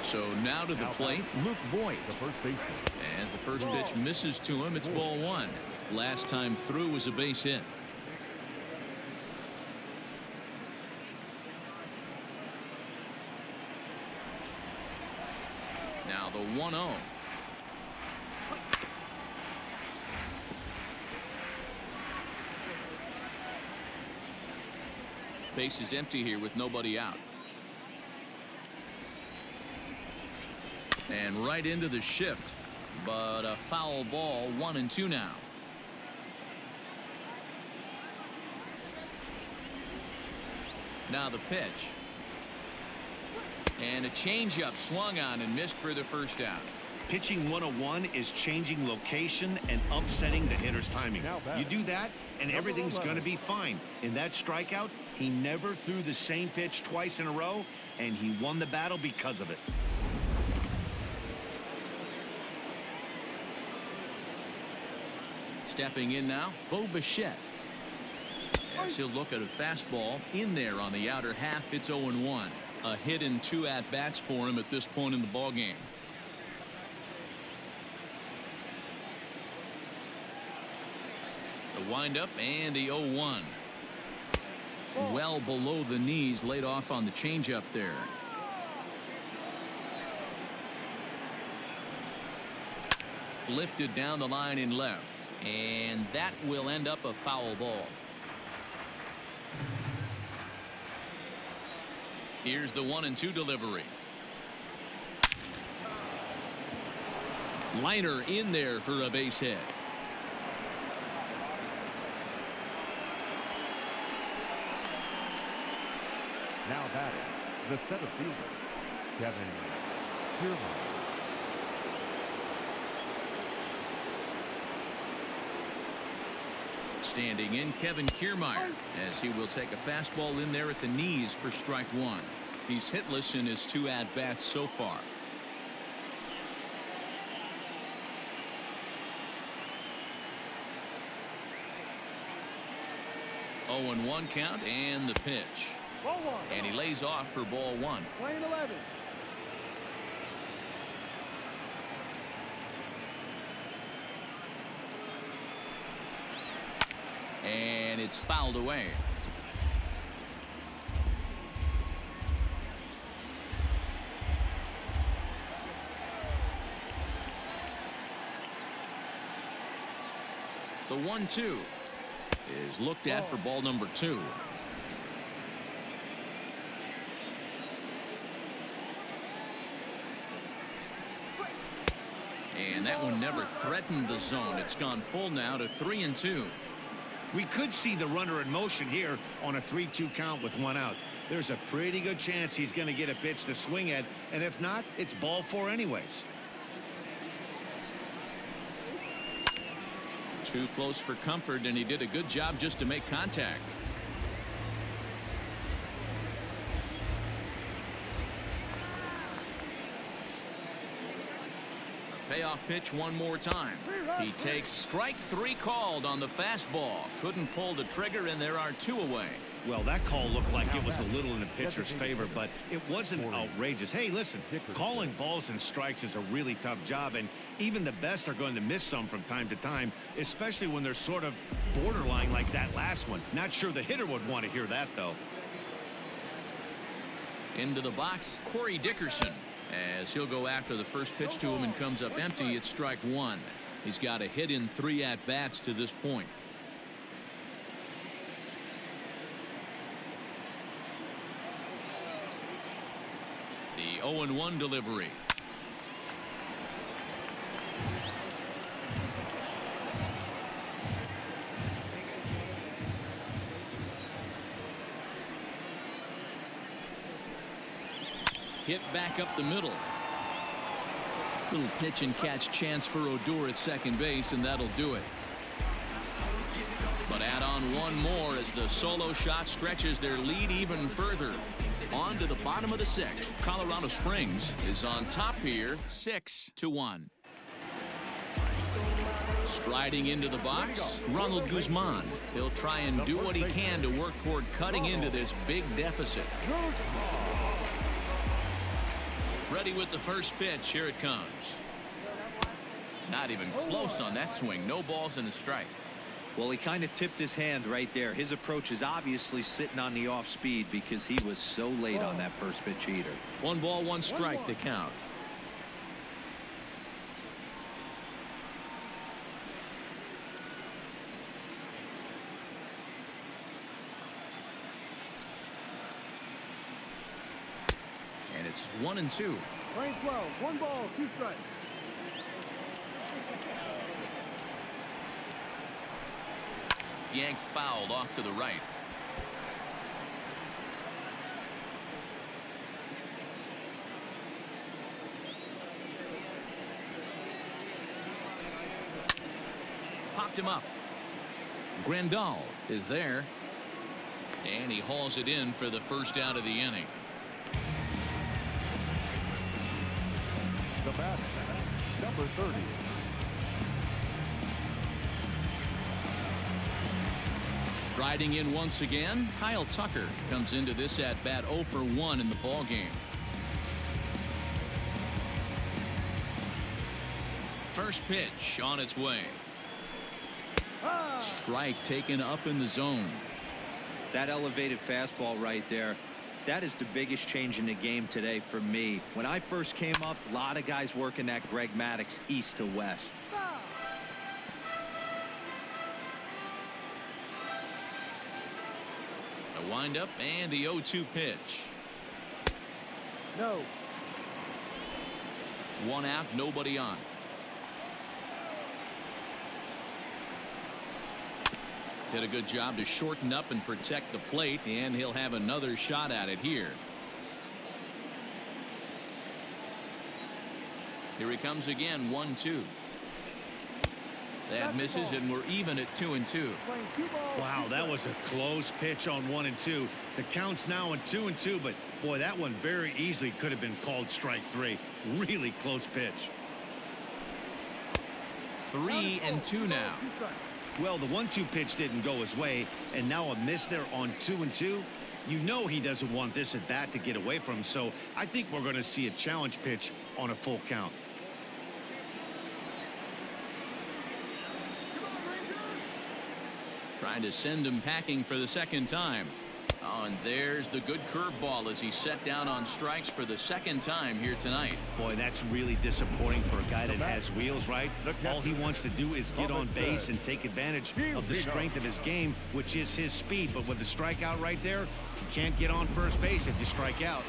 So now to the plate, Luke Voigt. The first baseman. As the first pitch misses to him, it's ball one. Last time through was a base hit. Now the 1-0. Base is empty here with nobody out. And right into the shift, but a foul ball. 1-2 now. Now the pitch. And a changeup swung on and missed for the first out. Pitching 101 is changing location and upsetting the hitter's timing. You do that, and everything's going to be fine. In that strikeout, he never threw the same pitch twice in a row, and he won the battle because of it. Stepping in now, Bo Bichette. As he'll look at a fastball in there on the outer half. It's 0-1. A hit and 2 at-bats for him at this point in the ballgame. The windup and the 0-1. Well below the knees, laid off on the changeup there. Lifted down the line in left. And that will end up a foul ball. Here's the 1-2 delivery. Liner in there for a base hit. Now batting, the center fielder, Kevin Kiermaier. Standing in, Kevin Kiermaier, as he will take a fastball in there at the knees for strike one. He's hitless in his 2 at-bats so far. Oh, 0-1 count and the pitch. And he lays off for ball one. Playing 11. And it's fouled away. The 1-2 is looked at for ball number 2. And that one never threatened the zone. It's gone full now to 3-2. We could see the runner in motion here on a 3-2 count with 1 out. There's a pretty good chance he's going to get a pitch to swing at, and if not, it's ball 4 anyways. Too close for comfort, and he did a good job just to make contact. Payoff pitch one more time. He takes strike 3 called on the fastball. Couldn't pull the trigger, and there are 2 away. Well, that call looked like it was a little in the pitcher's favor, but it wasn't outrageous. Hey, listen, calling balls and strikes is a really tough job, and even the best are going to miss some from time to time, especially when they're sort of borderline like that last one. Not sure the hitter would want to hear that, though. Into the box, Corey Dickerson, as he'll go after the first pitch to him and comes up empty. It's strike 1. He's got a hit in 3 at-bats to this point. The 0-1 delivery. Hit back up the middle. Little pitch and catch chance for Odor at second base, and that'll do it. But add on one more as the solo shot stretches their lead even further. On to the bottom of the 6th. Colorado Springs is on top here, 6-1. Striding into the box, Ronald Guzman. He'll try and do what he can to work toward cutting into this big deficit. Ready with the first pitch. Here it comes. Not even close on that swing. No balls and a strike. Well, he kind of tipped his hand right there. His approach is obviously sitting on the off speed because he was so late on that first pitch heater. 1 ball, 1 strike to count. And it's 1-2. Lane 12, 1 ball, 2 strikes. Yanked fouled off to the right. Popped him up. Grandal is there. And he hauls it in for the first out of the inning. The batsman, number 30. Riding in once again, Kyle Tucker comes into this at bat 0 for 1 in the ball game. First pitch on its way. Strike taken up in the zone. That elevated fastball right there, that is the biggest change in the game today for me. When I first came up, a lot of guys working that Greg Maddux east to west. A windup and the 0-2 pitch. No. 1 out, nobody on. Did a good job to shorten up and protect the plate, and he'll have another shot at it here. Here he comes again, 1-2. That misses, and we're even at 2-2. Wow, that was a close pitch on 1 and 2. The count's now at 2 and 2, but boy, that one very easily could have been called strike 3. Really close pitch. 3-2 now. Well, the 1-2 pitch didn't go his way, and now a miss there on 2 and 2. You know he doesn't want this at bat to get away from him, so I think we're going to see a challenge pitch on a full count. Trying to send him packing for the second time. Oh, and there's the good curveball as he set down on strikes for the second time here tonight. Boy, that's really disappointing for a guy that has wheels, right? All he wants to do is get on base and take advantage of the strength of his game, which is his speed. But with the strikeout right there, you can't get on first base if you strike out.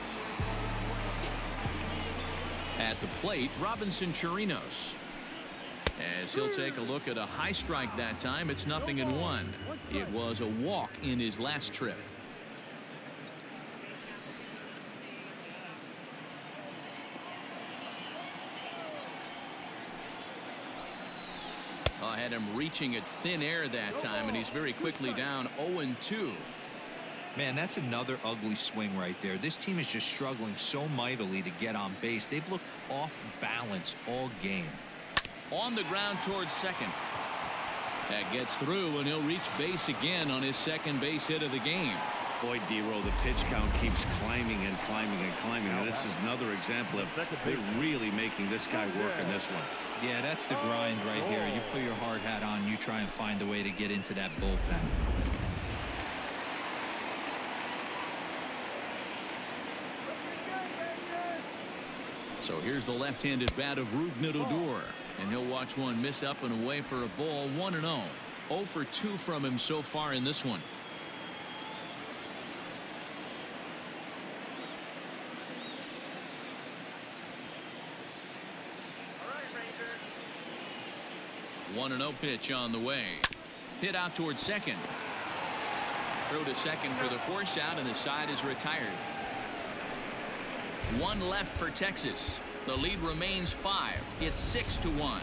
At the plate, Robinson Chirinos. As he'll take a look at a high strike that time, it's 0-1. It was a walk in his last trip. I had him reaching at thin air that time, and he's very quickly down 0-2. Man, that's another ugly swing right there. This team is just struggling so mightily to get on base. They've looked off balance all game. On the ground towards second. That gets through, and he'll reach base again on his second base hit of the game. Boy, D-Row, the pitch count keeps climbing and climbing and climbing. And this is another example of they're really making this guy work in this one. Yeah, that's the grind right here. You put your hard hat on, you try and find a way to get into that bullpen. So here's the left-handed bat of Rougned Odor, and he'll watch one miss up and away for a ball. 1-0. 0 for 2 from him so far in this one. All right, 1-0 pitch on the way. Hit out towards second. Throw to second for the force out, and the side is retired. 1 left for Texas. The lead remains 5. It's 6-1.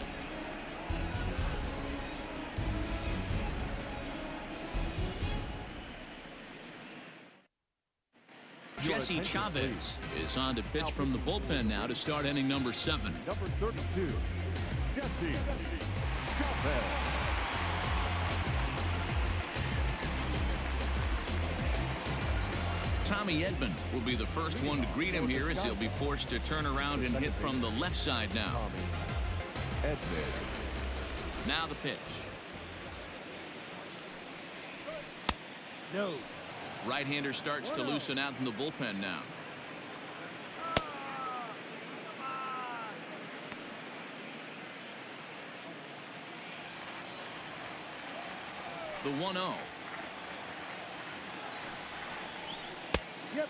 Jesse Chavez is on to pitch from the bullpen now to start inning number 7. Number 32, Jesse Chavez. Tommy Edman will be the first one to greet him here as he'll be forced to turn around and hit from the left side now. Tommy Edman. Now the pitch. No. Right-hander starts to loosen out in the bullpen now. The 1-0. Yep.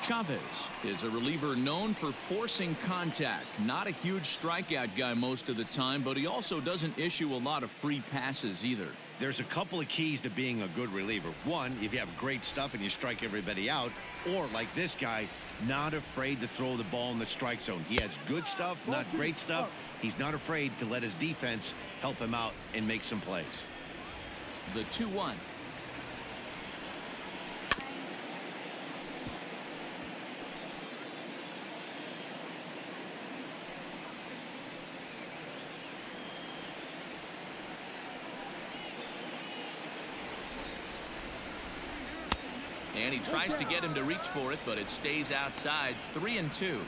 Chavez is a reliever known for forcing contact. Not a huge strikeout guy most of the time, but he also doesn't issue a lot of free passes either. There's a couple of keys to being a good reliever. One, if you have great stuff and you strike everybody out, or like this guy, not afraid to throw the ball in the strike zone. He has good stuff, not great stuff. He's not afraid to let his defense help him out and make some plays. The 2-1. And he tries to get him to reach for it, but it stays outside. 3-2.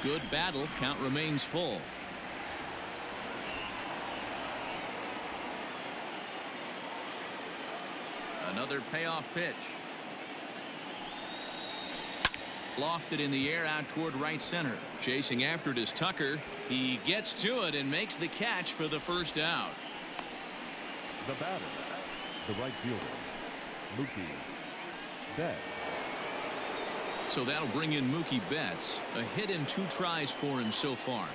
Good battle. Count remains full. Another payoff pitch. Lofted in the air out toward right center. Chasing after it is Tucker. He gets to it and makes the catch for the first out. The batter, the right fielder, Mookie Betts. So that'll bring in Mookie Betts. A hit in 2 tries for him so far.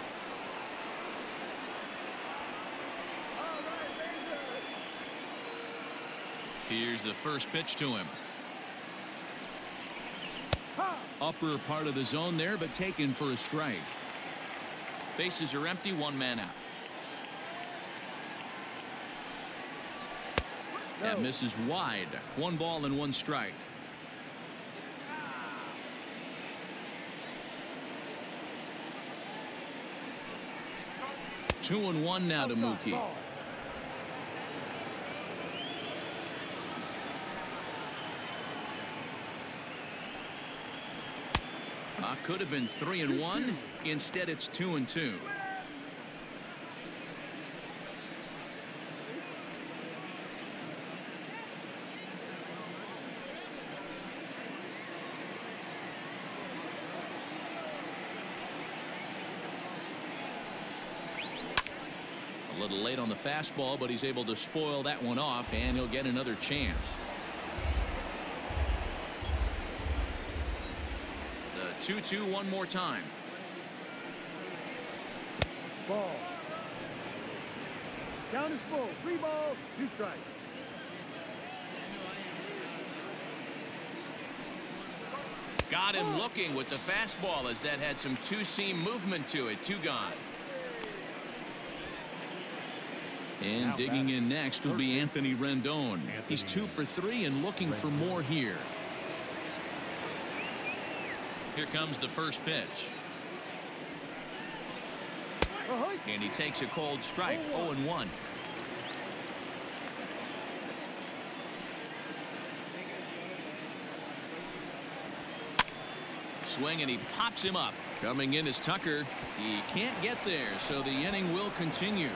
Here's the first pitch to him. Upper part of the zone there, but taken for a strike. Bases are empty, 1 man out. That misses wide. 1 ball and 1 strike. Two and 1 now to Mookie. Could have been 3-1. Instead, it's 2-2. A little late on the fastball, but he's able to spoil that one off, and he'll get another chance. 2-2 one more time. Ball. Count is full. 3 balls, 2 strikes. Got him looking with the fastball as that had some 2-seam movement to it. 2 gone. And digging in next will be Anthony Rendon. He's 2 for 3 and looking for more here. Here comes the first pitch. And he takes a cold strike. 0-1. Swing, and he pops him up. Coming in is Tucker. He can't get there, so the inning will continue.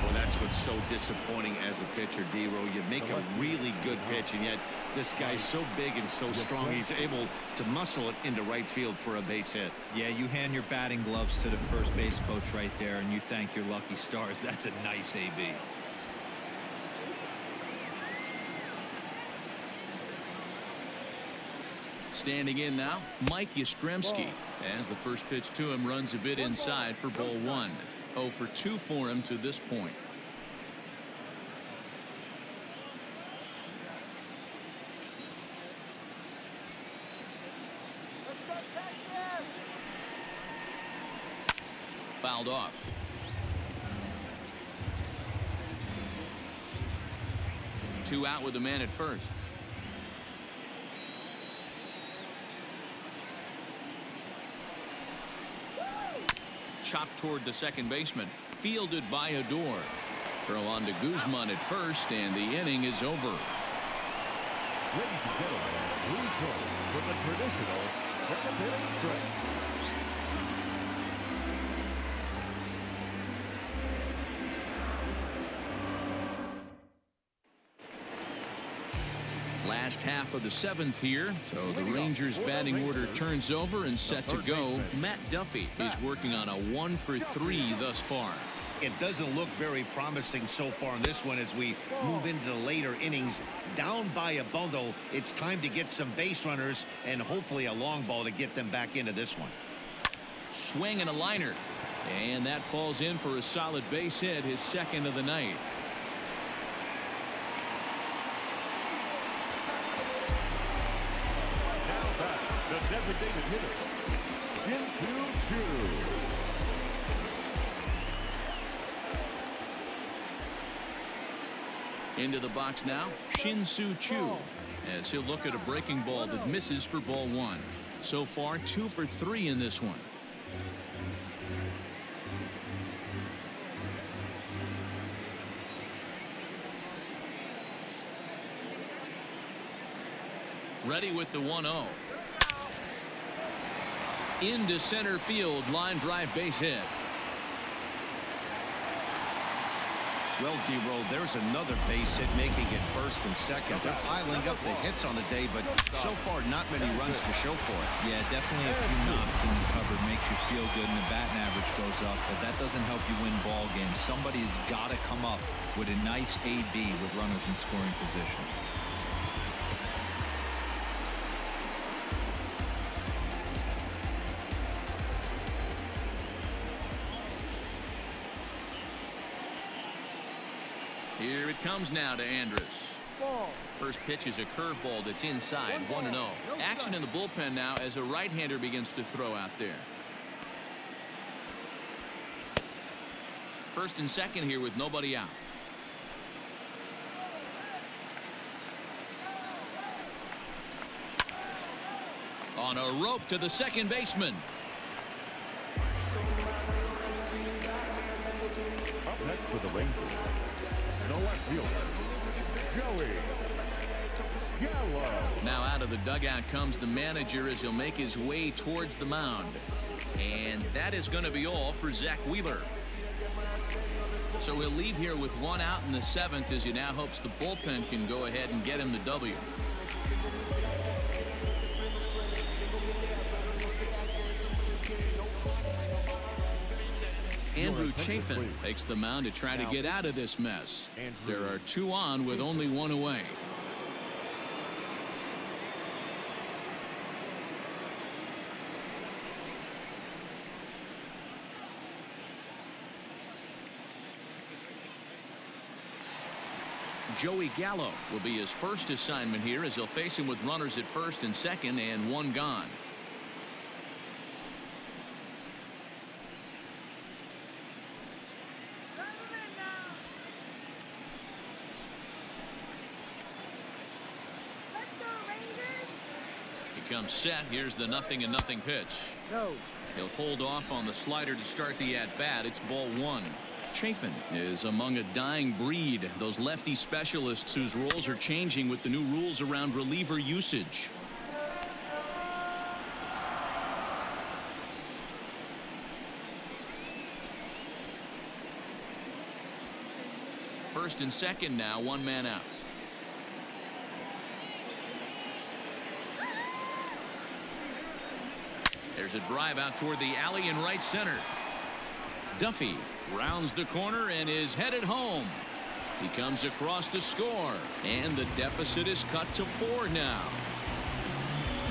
Well, that's what's so disappointing as a pitcher, D-Row. You make a really good pitch, and yet this guy's so big and so strong, he's able to muscle it into right field for a base hit. Yeah, you hand your batting gloves to the first base coach right there, and you thank your lucky stars. That's a nice AB. Standing in now, Mike Yastrzemski. As the first pitch to him runs a bit inside for ball 1. 0 for 2 for him to this point. Fouled off. 2 out with a man at first. Chopped toward the second baseman. Fielded by Odor. Throw on to Guzman at first, and the inning is over. Ladies and gentlemen, please join for the traditional second inning stretch. Last half of the 7th here, so the Rangers batting order turns over and set to go. Matt Duffy is working on a 1-for-3 thus far. It doesn't look very promising so far in this one as we move into the later innings. Down by a bundle, it's time to get some base runners and hopefully a long ball to get them back into this one. Swing and a liner, and that falls in for a solid base hit, his second of the night. The designated hitter, Shin-Soo Choo. Into the box now, Shin-Soo Choo, as he'll look at a breaking ball that misses for ball 1. So far, 2 for 3 in this one. Ready with the 1-0. Into center field, line drive base hit. Well, D-Roll, there's another base hit making it first and second. They're piling up the hits on the day, but so far not many runs to show for it. Yeah, definitely a few knocks in the cover makes you feel good and the batting average goes up, but that doesn't help you win ball games. Somebody's got to come up with a nice AB with runners in scoring position. Here it comes now to Andrus. First pitch is a curveball that's inside, 1-0. Action in the bullpen now as a right-hander begins to throw out there. First and second here with nobody out. On a rope to the second baseman. Up next for the Rangers, the left fielder, Joey Gallo. Now out of the dugout comes the manager as he'll make his way towards the mound. And that is going to be all for Zach Wheeler. So he'll leave here with 1 out in the 7th as he now hopes the bullpen can go ahead and get him the W. Andrew Chafin takes the mound to try to get out of this mess. There are 2 on with only 1 away. Joey Gallo will be his first assignment here as he'll face him with runners at first and second and 1 gone. He comes set. Here's the 0-0 pitch. No. He'll hold off on the slider to start the at-bat. It's ball 1. Chafin is among a dying breed, those lefty specialists whose roles are changing with the new rules around reliever usage. First and second now, 1 man out. There's a drive out toward the alley in right center. Duffy rounds the corner and is headed home. He comes across to score, and the deficit is cut to 4 now.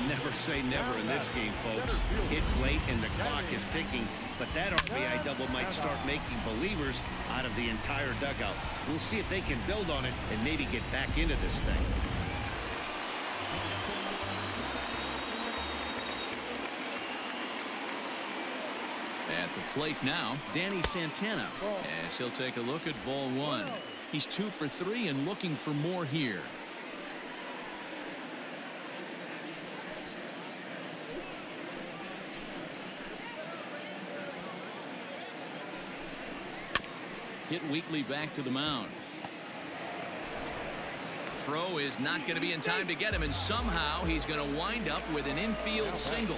Never say never in this game, folks. It's late and the clock is ticking, but that RBI double might start making believers out of the entire dugout. We'll see if they can build on it and maybe get back into this thing. At the plate now, Danny Santana, as he'll take a look at ball 1. He's 2 for 3 and looking for more here. Hit weakly back to the mound. Throw is not going to be in time to get him, and somehow he's going to wind up with an infield single.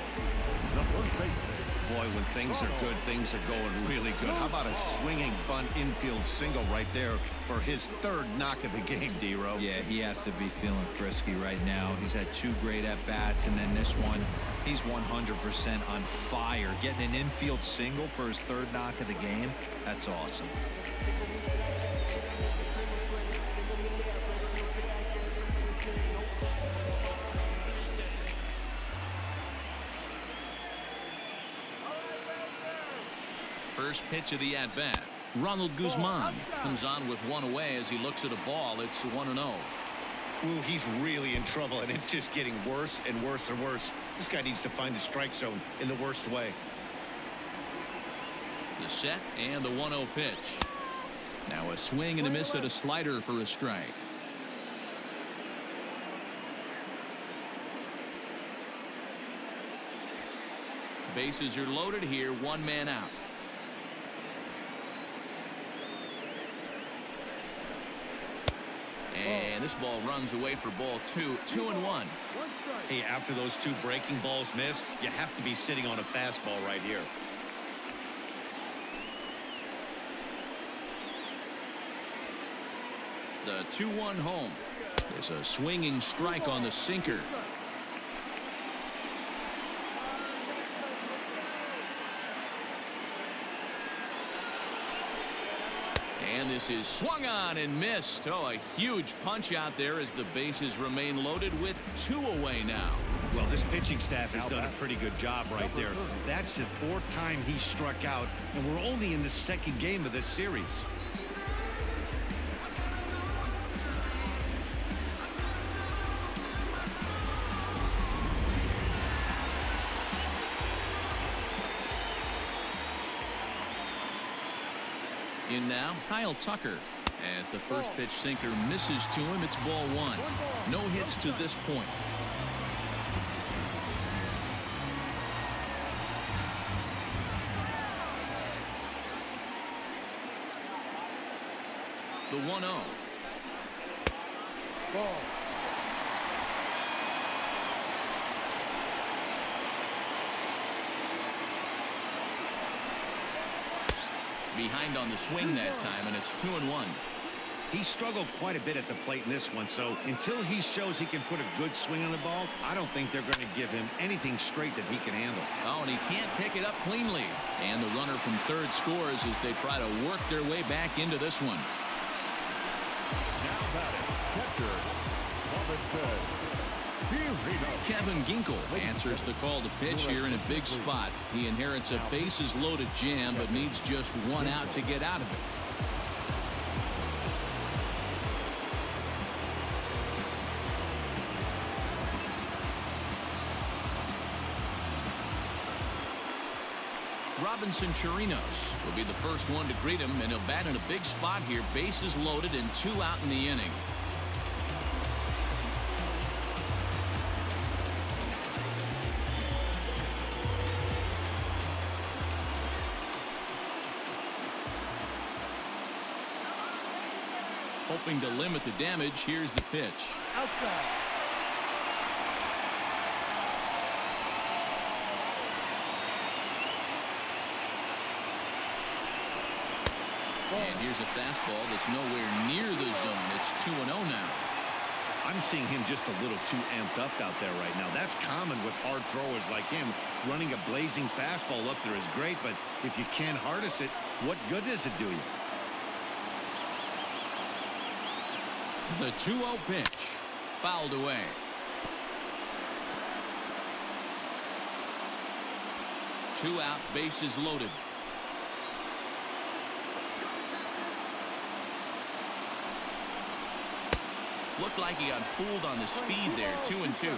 Boy, when things are good, things are going really good. How about a swinging bunt infield single right there for his 3rd knock of the game, D-Row? Yeah, he has to be feeling frisky right now. He's had 2 great at-bats, and then this one, he's 100% on fire. Getting an infield single for his 3rd knock of the game, that's awesome. First pitch of the at-bat. Ronald Guzman comes on with 1 away as he looks at a ball. It's 1-0. Ooh, he's really in trouble, and it's just getting worse and worse and worse. This guy needs to find the strike zone in the worst way. The set and the 1-0 pitch. Now a swing and a miss at a slider for a strike. Bases are loaded here. 1 man out. And this ball runs away for ball 2. 2-1. Hey, after those 2 breaking balls missed, you have to be sitting on a fastball right here. The 2-1 home. There's a swinging strike on the sinker. And this is swung on and missed. Oh, a huge punch out there as the bases remain loaded with 2 away now. Well, this pitching staff has done a pretty good job right there. That's the 4th time he struck out, and we're only in the 2nd game of this series. In now, Kyle Tucker. As the first pitch sinker misses to him, it's ball 1. No hits to this point. The 1-0. Ball. Behind on the swing that time, and it's 2-1. He struggled quite a bit at the plate in this one, so until he shows he can put a good swing on the ball, I don't think they're going to give him anything straight that he can handle. Oh, and he can't pick it up cleanly. And the runner from 3rd scores as they try to work their way back into this one. Now batting, catcher, Kevin Ginkel answers the call to pitch here in a big spot. He inherits a bases-loaded jam, but needs just 1 out to get out of it. Robinson Chirinos will be the first one to greet him, and he'll bat in a big spot here. Bases loaded and 2 out in the inning. Hoping to limit the damage, here's the pitch. Outside. And here's a fastball that's nowhere near the zone. It's 2-0 now. I'm seeing him just a little too amped up out there right now. That's common with hard throwers like him. Running a blazing fastball up there is great, but if you can't harness it, what good does it do you? The 2-0 pitch. Fouled away. Two out, bases loaded. Looked like he got fooled on the speed there. 2-2.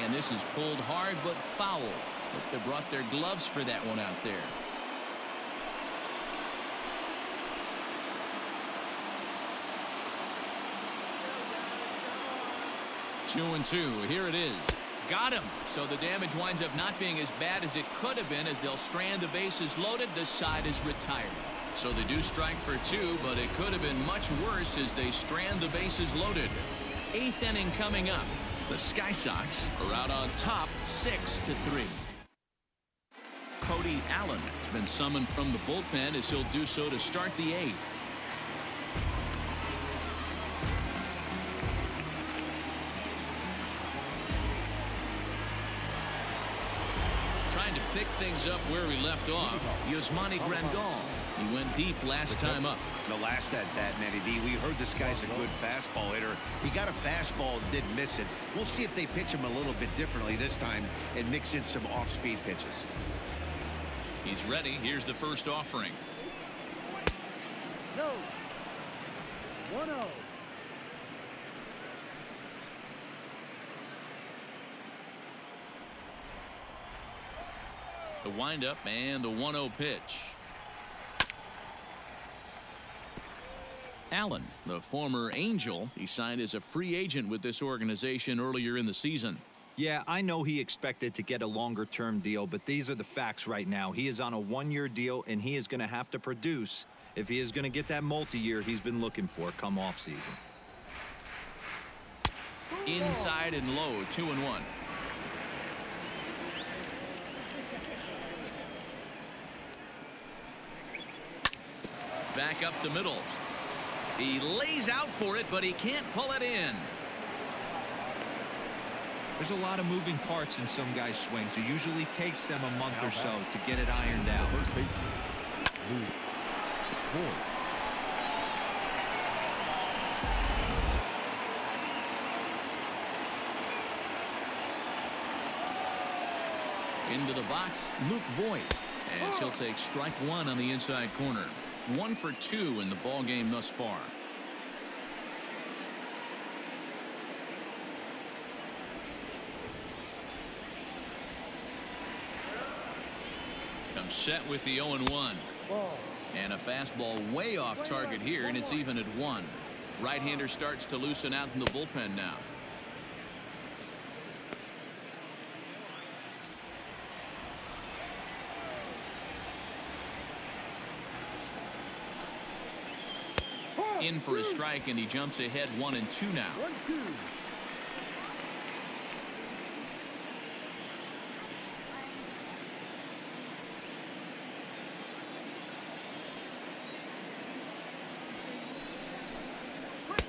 And this is pulled hard but foul. Hope they brought their gloves for that one out there. 2-2. Here it is. Got him. So the damage winds up not being as bad as it could have been as they'll strand the bases loaded. The side is retired. So they do strike for 2, but it could have been much worse as they strand the bases loaded. 8th inning coming up. The Sky Sox are out on top 6-3. Cody Allen has been summoned from the bullpen as he'll do so to start the 8th. Trying to pick things up where we left off. Yasmani Grandal. He went deep last time up. The last at that, Matty D, we heard this guy's a good fastball hitter. He got a fastball and didn't miss it. We'll see if they pitch him a little bit differently this time and mix in some off-speed pitches. He's ready. Here's the first offering. No. 1-0. The windup and the 1-0 pitch. Allen, the former Angel, he signed as a free agent with this organization earlier in the season. Yeah, I know he expected to get a longer-term deal, but these are the facts right now. He is on a one-year deal, and he is going to have to produce if he is going to get that multi-year he's been looking for come off-season. Inside and low, 2-1. Back up the middle. He lays out for it, but he can't pull it in. There's a lot of moving parts in some guys' swings. It usually takes them a month or so to get it ironed out. Into the box, Luke Voigt, as he'll take strike 1 on the inside corner. 1 for 2 in the ball game thus far. Comes set with the 0-1. And a fastball way off target here, and it's even at 1. Right-hander starts to loosen out in the bullpen now. In for a strike, and he jumps ahead 1-2 now. 1-2.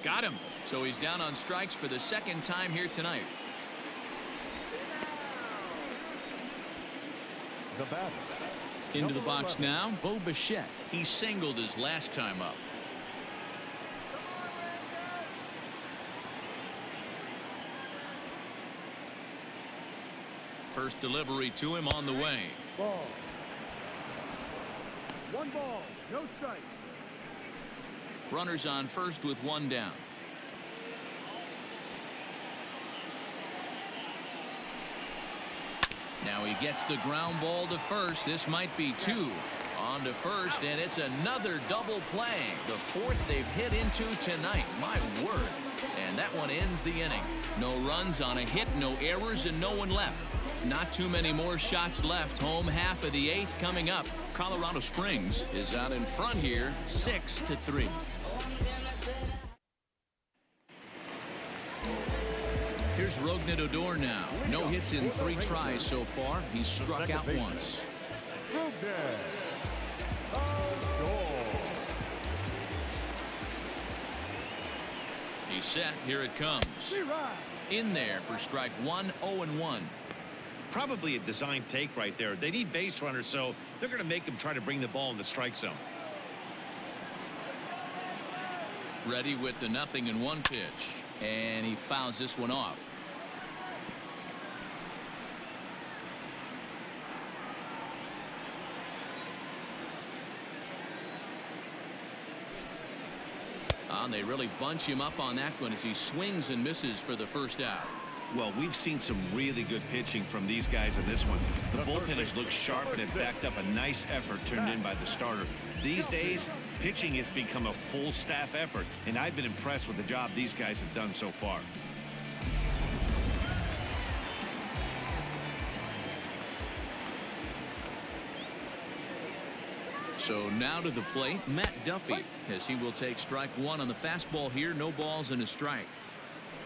Got him. So he's down on strikes for the second time here tonight. The batter. Into the box now, Bo Bichette. He singled his last time up. First delivery to him on the way. Ball. 1 ball, no strike. Runners on first with 1 down. Now he gets the ground ball to first. This might be 2. On to first, and it's another double play. The 4th they've hit into tonight. My word. And that one ends the inning. No runs on a hit, no errors, and no one left. Not too many more shots left. Home half of the 8th coming up. Colorado Springs is out in front here, 6-3. Here's Rougned Odor now. No hits in 3 tries so far. He's struck out once. He's set. Here it comes. In there for strike 1, 0-1. Probably a design take right there. They need base runners, so they're going to make them try to bring the ball in the strike zone. Ready with the 0-1 pitch. And he fouls this one off. And they really bunch him up on that one as he swings and misses for the first out. Well, we've seen some really good pitching from these guys in this one. The bullpen has looked sharp, and it backed up a nice effort turned in by the starter. These days, pitching has become a full staff effort, and I've been impressed with the job these guys have done so far. So now to the plate, Matt Duffy, as he will take strike one on the fastball here. No balls and a strike.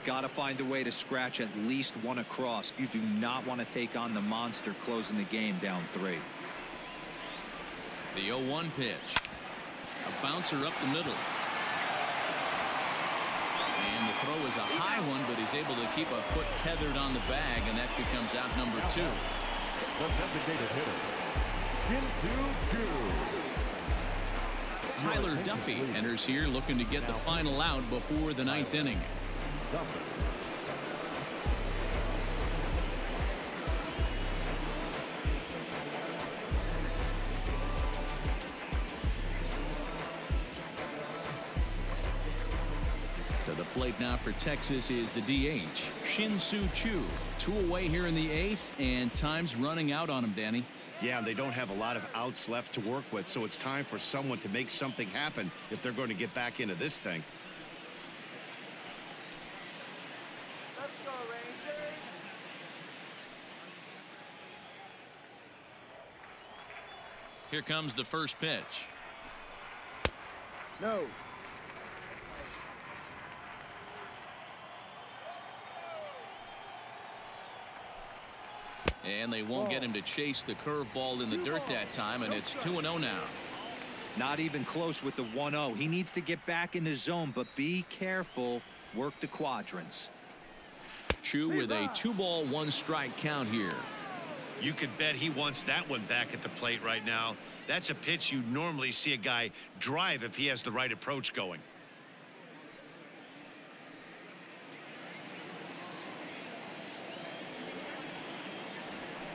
Got to find a way to scratch at least one across. You do not want to take on the monster closing the game down 3. The 0-1 pitch. A bouncer up the middle. And the throw is a high one, but he's able to keep a foot tethered on the bag, and that becomes out number 2. The designated hitter, Tyler Duffy enters here looking to get the final out before the 9th inning. To the plate now for Texas is the DH, Shin-Soo Choo. 2 away here in the 8th, and time's running out on him, Danny. Yeah, they don't have a lot of outs left to work with, so it's time for someone to make something happen if they're going to get back into this thing. Let's go, Rangers. Here comes the first pitch. No. And they won't get him to chase the curveball in the dirt that time, and it's 2-0 now. Not even close with the 1-0. He needs to get back in the zone, but be careful. Work the quadrants. Choo with a 2-ball 1-strike count here. You could bet he wants that one back at the plate right now. That's a pitch you normally see a guy drive if he has the right approach going.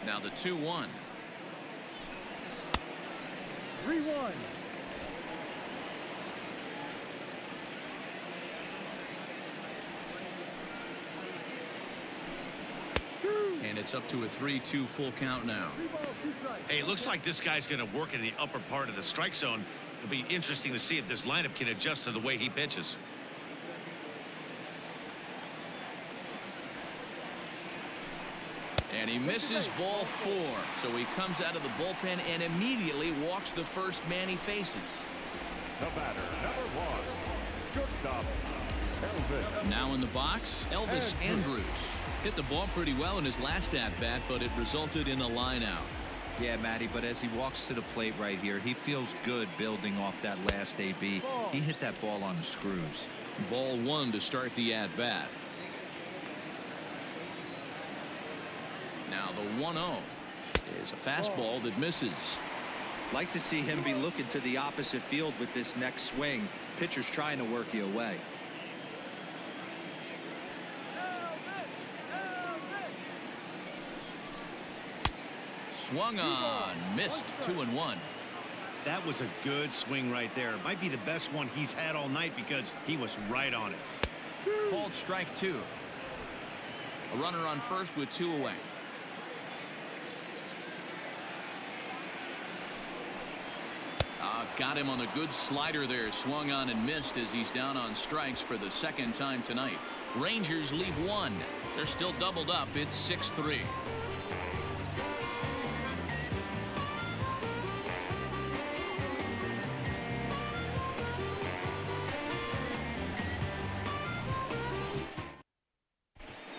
Now the 2-1. 3-1. And it's up to a 3-2 full count now. Hey, it looks like this guy's going to work in the upper part of the strike zone. It'll be interesting to see if this lineup can adjust to the way he pitches. And he misses ball 4. So he comes out of the bullpen and immediately walks the first man he faces. The batter, number 1, shortstop, Elvis. Now in the box, Elvis Andrus. Hit the ball pretty well in his last at-bat, but it resulted in a line out. Yeah, Matty, but as he walks to the plate right here, he feels good building off that last AB. He hit that ball on the screws. Ball 1 to start the at-bat. Now the 1-0 is a fastball that misses. Like to see him be looking to the opposite field with this next swing. Pitcher's trying to work you away. Swung on, missed. 2-1. That was a good swing right there. It might be the best one he's had all night because he was right on it. Called strike 2. A runner on first with 2 away. Got him on the good slider there. Swung on and missed as he's down on strikes for the second time tonight. Rangers leave 1. They're still doubled up. It's 6-3.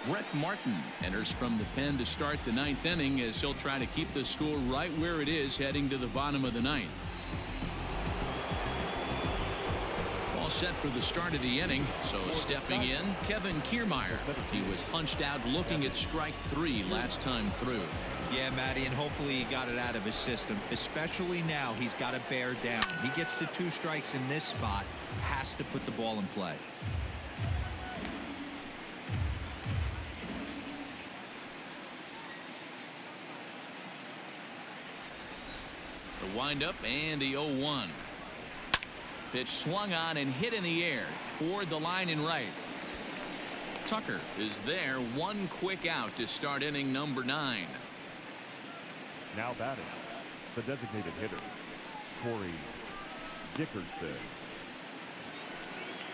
Brett Martin enters from the pen to start the 9th inning as he'll try to keep the score right where it is heading to the bottom of the 9th. All set for the start of the inning. So stepping in, Kevin Kiermaier. He was punched out looking at strike 3 last time through. Yeah, Matty, and hopefully he got it out of his system. Especially now, he's got to bear down. He gets the 2 strikes in this spot, has to put the ball in play. The windup and the 0-1. Pitch swung on and hit in the air toward the line and right. Tucker is there. One quick out to start inning number 9. Now batting, the designated hitter, Corey Dickerson.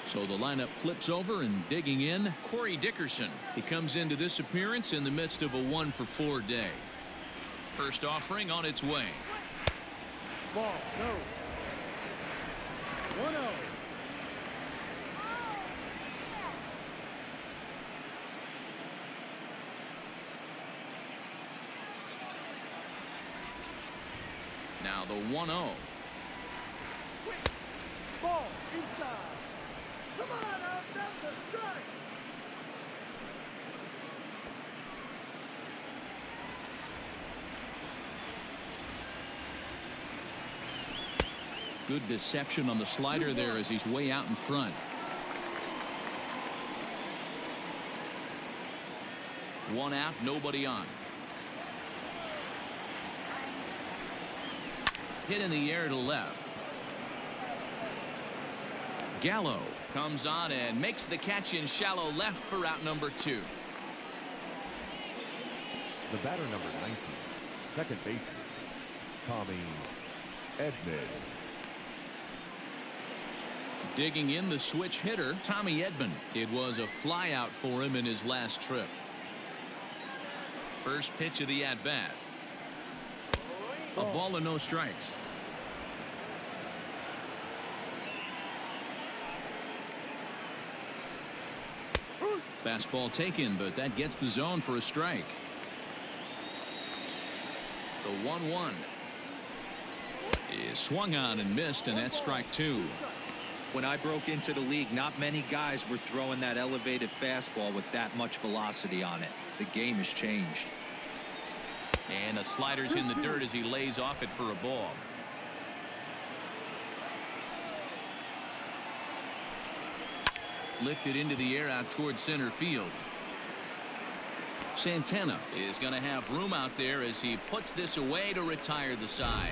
So the lineup flips over, and digging in, Corey Dickerson. He comes into this appearance in the midst of a 1-for-4 day. First offering on its way. Ball, no. 1-0. Now the 1-0. Ball inside. Come on, out, that's a strike. Good deception on the slider there as he's way out in front. One out, nobody on. Hit in the air to left. Gallo comes on and makes the catch in shallow left for out number 2. The batter number 19, second baseman, Tommy Edman. Digging in, the switch hitter, Tommy Edman. It was a fly out for him in his last trip. First pitch of the at-bat. A ball and no strikes. Fastball taken, but that gets the zone for a strike. The 1-1 is swung on and missed, and that's strike 2. When I broke into the league, not many guys were throwing that elevated fastball with that much velocity on it. The game has changed. And a slider's in the dirt as he lays off it for a ball. Lifted into the air out towards center field. Santana is going to have room out there as he puts this away to retire the side.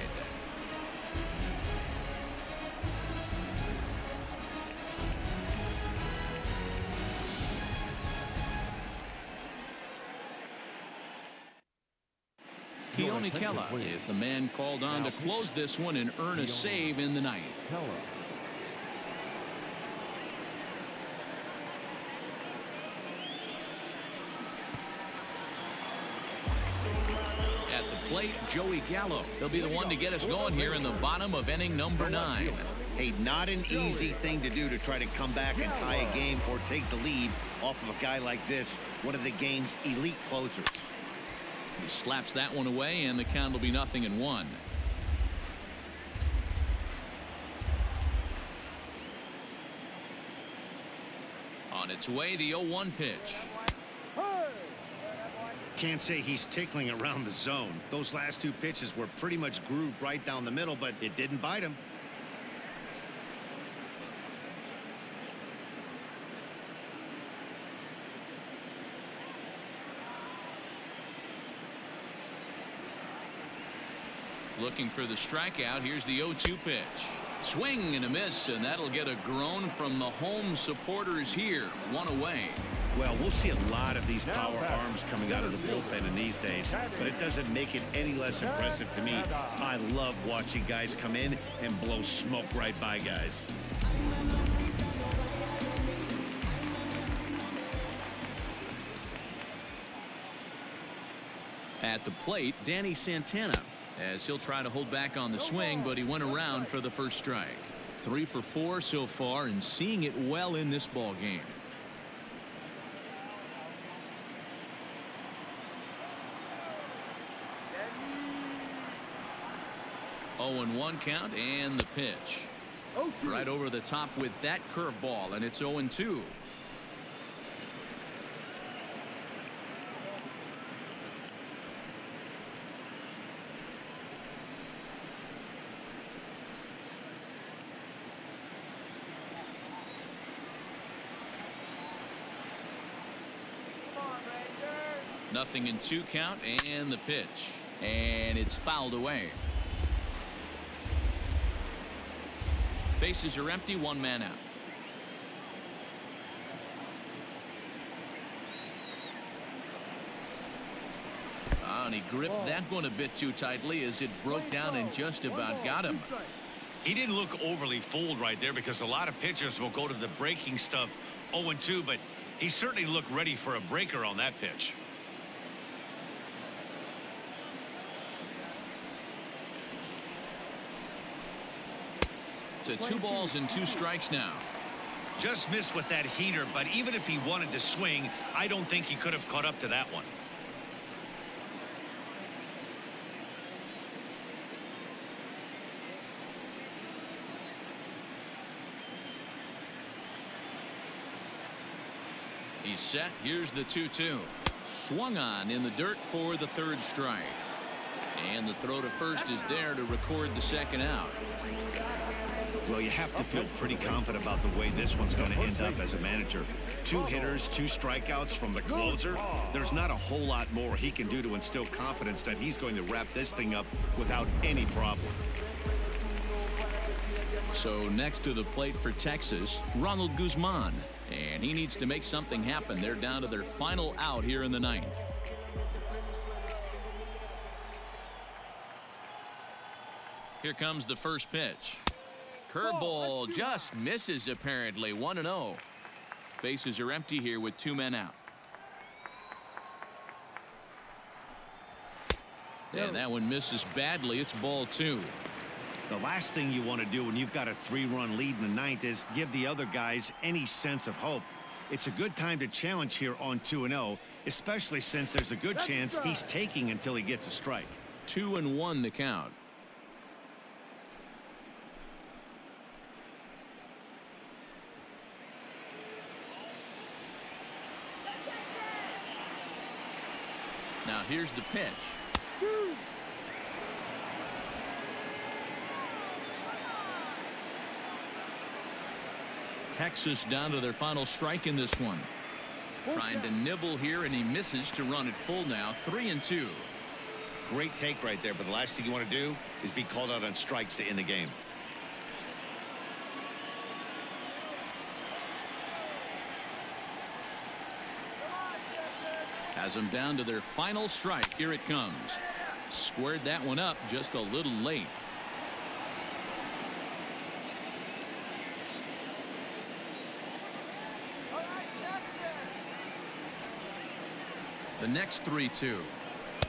Keone Kela is the man called on to close this one and earn a save in the ninth. At the plate, Joey Gallo. He'll be the one to get us going here in the bottom of inning number 9. Hey, not an easy thing to do to try to come back and tie a game or take the lead off of a guy like this, one of the game's elite closers. He slaps that one away, and the count will be 0-1. On its way, the 0-1 pitch. Can't say he's tickling around the zone. Those last 2 pitches were pretty much grooved right down the middle, but it didn't bite him. Looking for the strikeout. Here's the 0-2 pitch. Swing and a miss, and that'll get a groan from the home supporters here. One away. Well, we'll see a lot of these power arms coming out of the bullpen in these days, but it doesn't make it any less impressive to me. I love watching guys come in and blow smoke right by guys. At the plate, Danny Santana, as he'll try to hold back on the swing, but he went around for the first strike. 3 for 4 so far, and seeing it well in this ball game. Oh, and 1 count, and the pitch. Right over the top with that curveball, and it's 0-2. Nothing in 2 count, and the pitch, and it's fouled away. Bases are empty, 1 man out. gripped that one a bit too tightly as it broke down and just about got him. He didn't look overly fooled right there because a lot of pitchers will go to the breaking stuff 0-2, but he certainly looked ready for a breaker on that pitch. To 2 balls and 2 strikes now. Just missed with that heater, but even if he wanted to swing, I don't think he could have caught up to that one. He's set. Here's the 2-2. Swung on in the dirt for the 3rd strike. And the throw to first is there to record the 2nd out. Well, you have to feel pretty confident about the way this one's going to end up as a manager. 2 hitters, 2 strikeouts from the closer. There's not a whole lot more he can do to instill confidence that he's going to wrap this thing up without any problem. So next to the plate for Texas, Ronald Guzman. And he needs to make something happen. They're down to their final out here in the 9th. Here comes the first pitch. Curveball just misses apparently. 1-0. Bases are empty here with 2 men out. And that one misses badly. It's ball 2. The last thing you want to do when you've got a 3-run lead in the 9th is give the other guys any sense of hope. It's a good time to challenge here on 2-0, especially since there's a good chance he's taking until he gets a strike. 2-1 the count. Now here's the pitch. Texas down to their final strike in this one. Trying to nibble here, and he misses to run it full now. 3-2. Great take right there, but the last thing you want to do is be called out on strikes to end the game. Has them down to their final strike. Here it comes. Squared that one up just a little late. The next 3-2.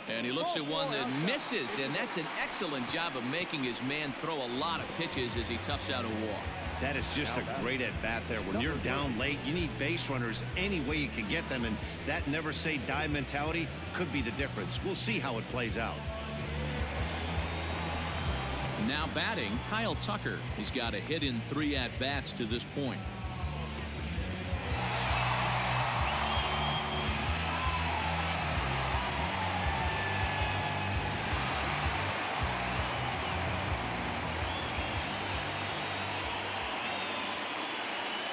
And he looks at one that misses, and that's an excellent job of making his man throw a lot of pitches as he toughs out a walk. That is just a great at-bat there. When you're down late, you need base runners any way you can get them, and that never say die mentality could be the difference. We'll see how it plays out. Now batting, Kyle Tucker. He's got a hit in 3 at-bats to this point.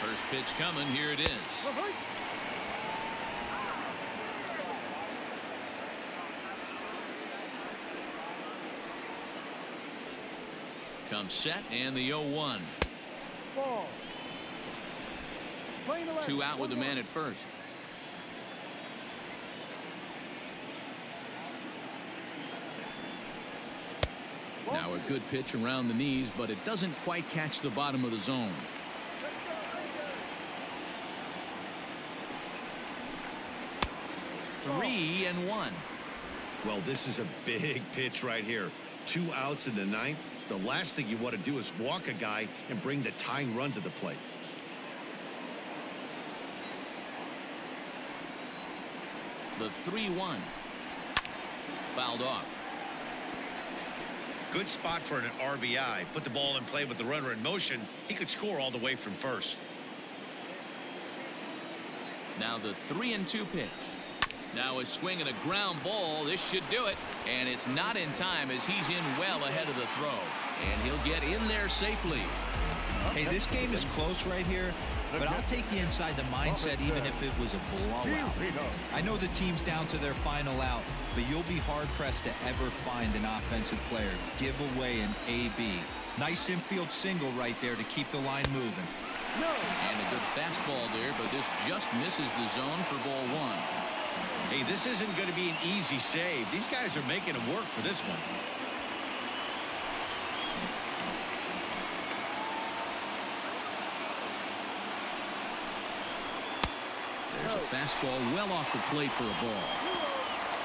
First pitch coming. Here it is. Comes set, and the 0-1. 2 out with the man at first. Now a good pitch around the knees, but it doesn't quite catch the bottom of the zone. Three and 1. Well, this is a big pitch right here. 2 outs in the 9th. The last thing you want to do is walk a guy and bring the tying run to the plate. The 3-1. Fouled off. Good spot for an RBI. Put the ball in play with the runner in motion. He could score all the way from first. Now the 3-2 pitch. Now a swing and a ground ball. This should do it. And it's not in time as he's in well ahead of the throw. And he'll get in there safely. Hey, this game is close right here, but I'll take you inside the mindset even if it was a blowout. I know the team's down to their final out, but you'll be hard-pressed to ever find an offensive player give away an AB. Nice infield single right there to keep the line moving. And a good fastball there, but this just misses the zone for ball 1. Hey, this isn't going to be an easy save. These guys are making him work for this one. There's a fastball well off the plate for a ball.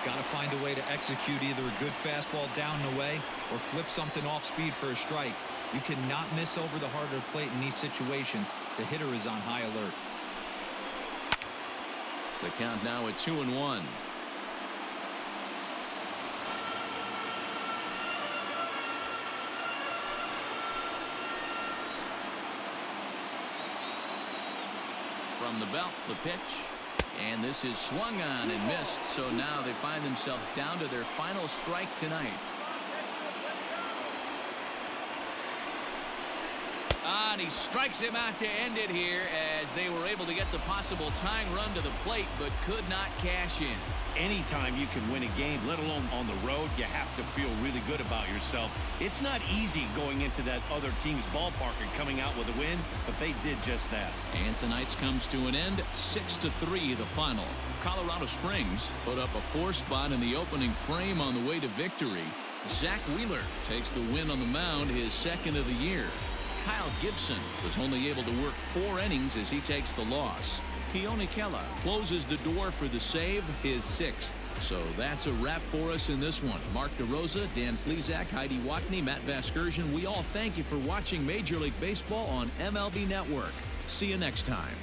Got to find a way to execute either a good fastball down and away or flip something off speed for a strike. You cannot miss over the heart of the plate in these situations. The hitter is on high alert. The count now at 2-1. From the belt, the pitch. And this is swung on and missed. So now they find themselves down to their final strike tonight. And he strikes him out to end it here as they were able to get the possible tying run to the plate but could not cash in. Anytime you can win a game, let alone on the road, you have to feel really good about yourself. It's not easy going into that other team's ballpark and coming out with a win, but they did just that. And tonight's comes to an end, 6-3 the final. Colorado Springs put up a 4 spot in the opening frame on the way to victory. Zach Wheeler takes the win on the mound, his second of the year. Kyle Gibson was only able to work 4 innings as he takes the loss. Keone Kela closes the door for the save, his 6th. So that's a wrap for us in this one. Mark DeRosa, Dan Plesac, Heidi Watney, Matt Vasgersian. We all thank you for watching Major League Baseball on MLB Network. See you next time.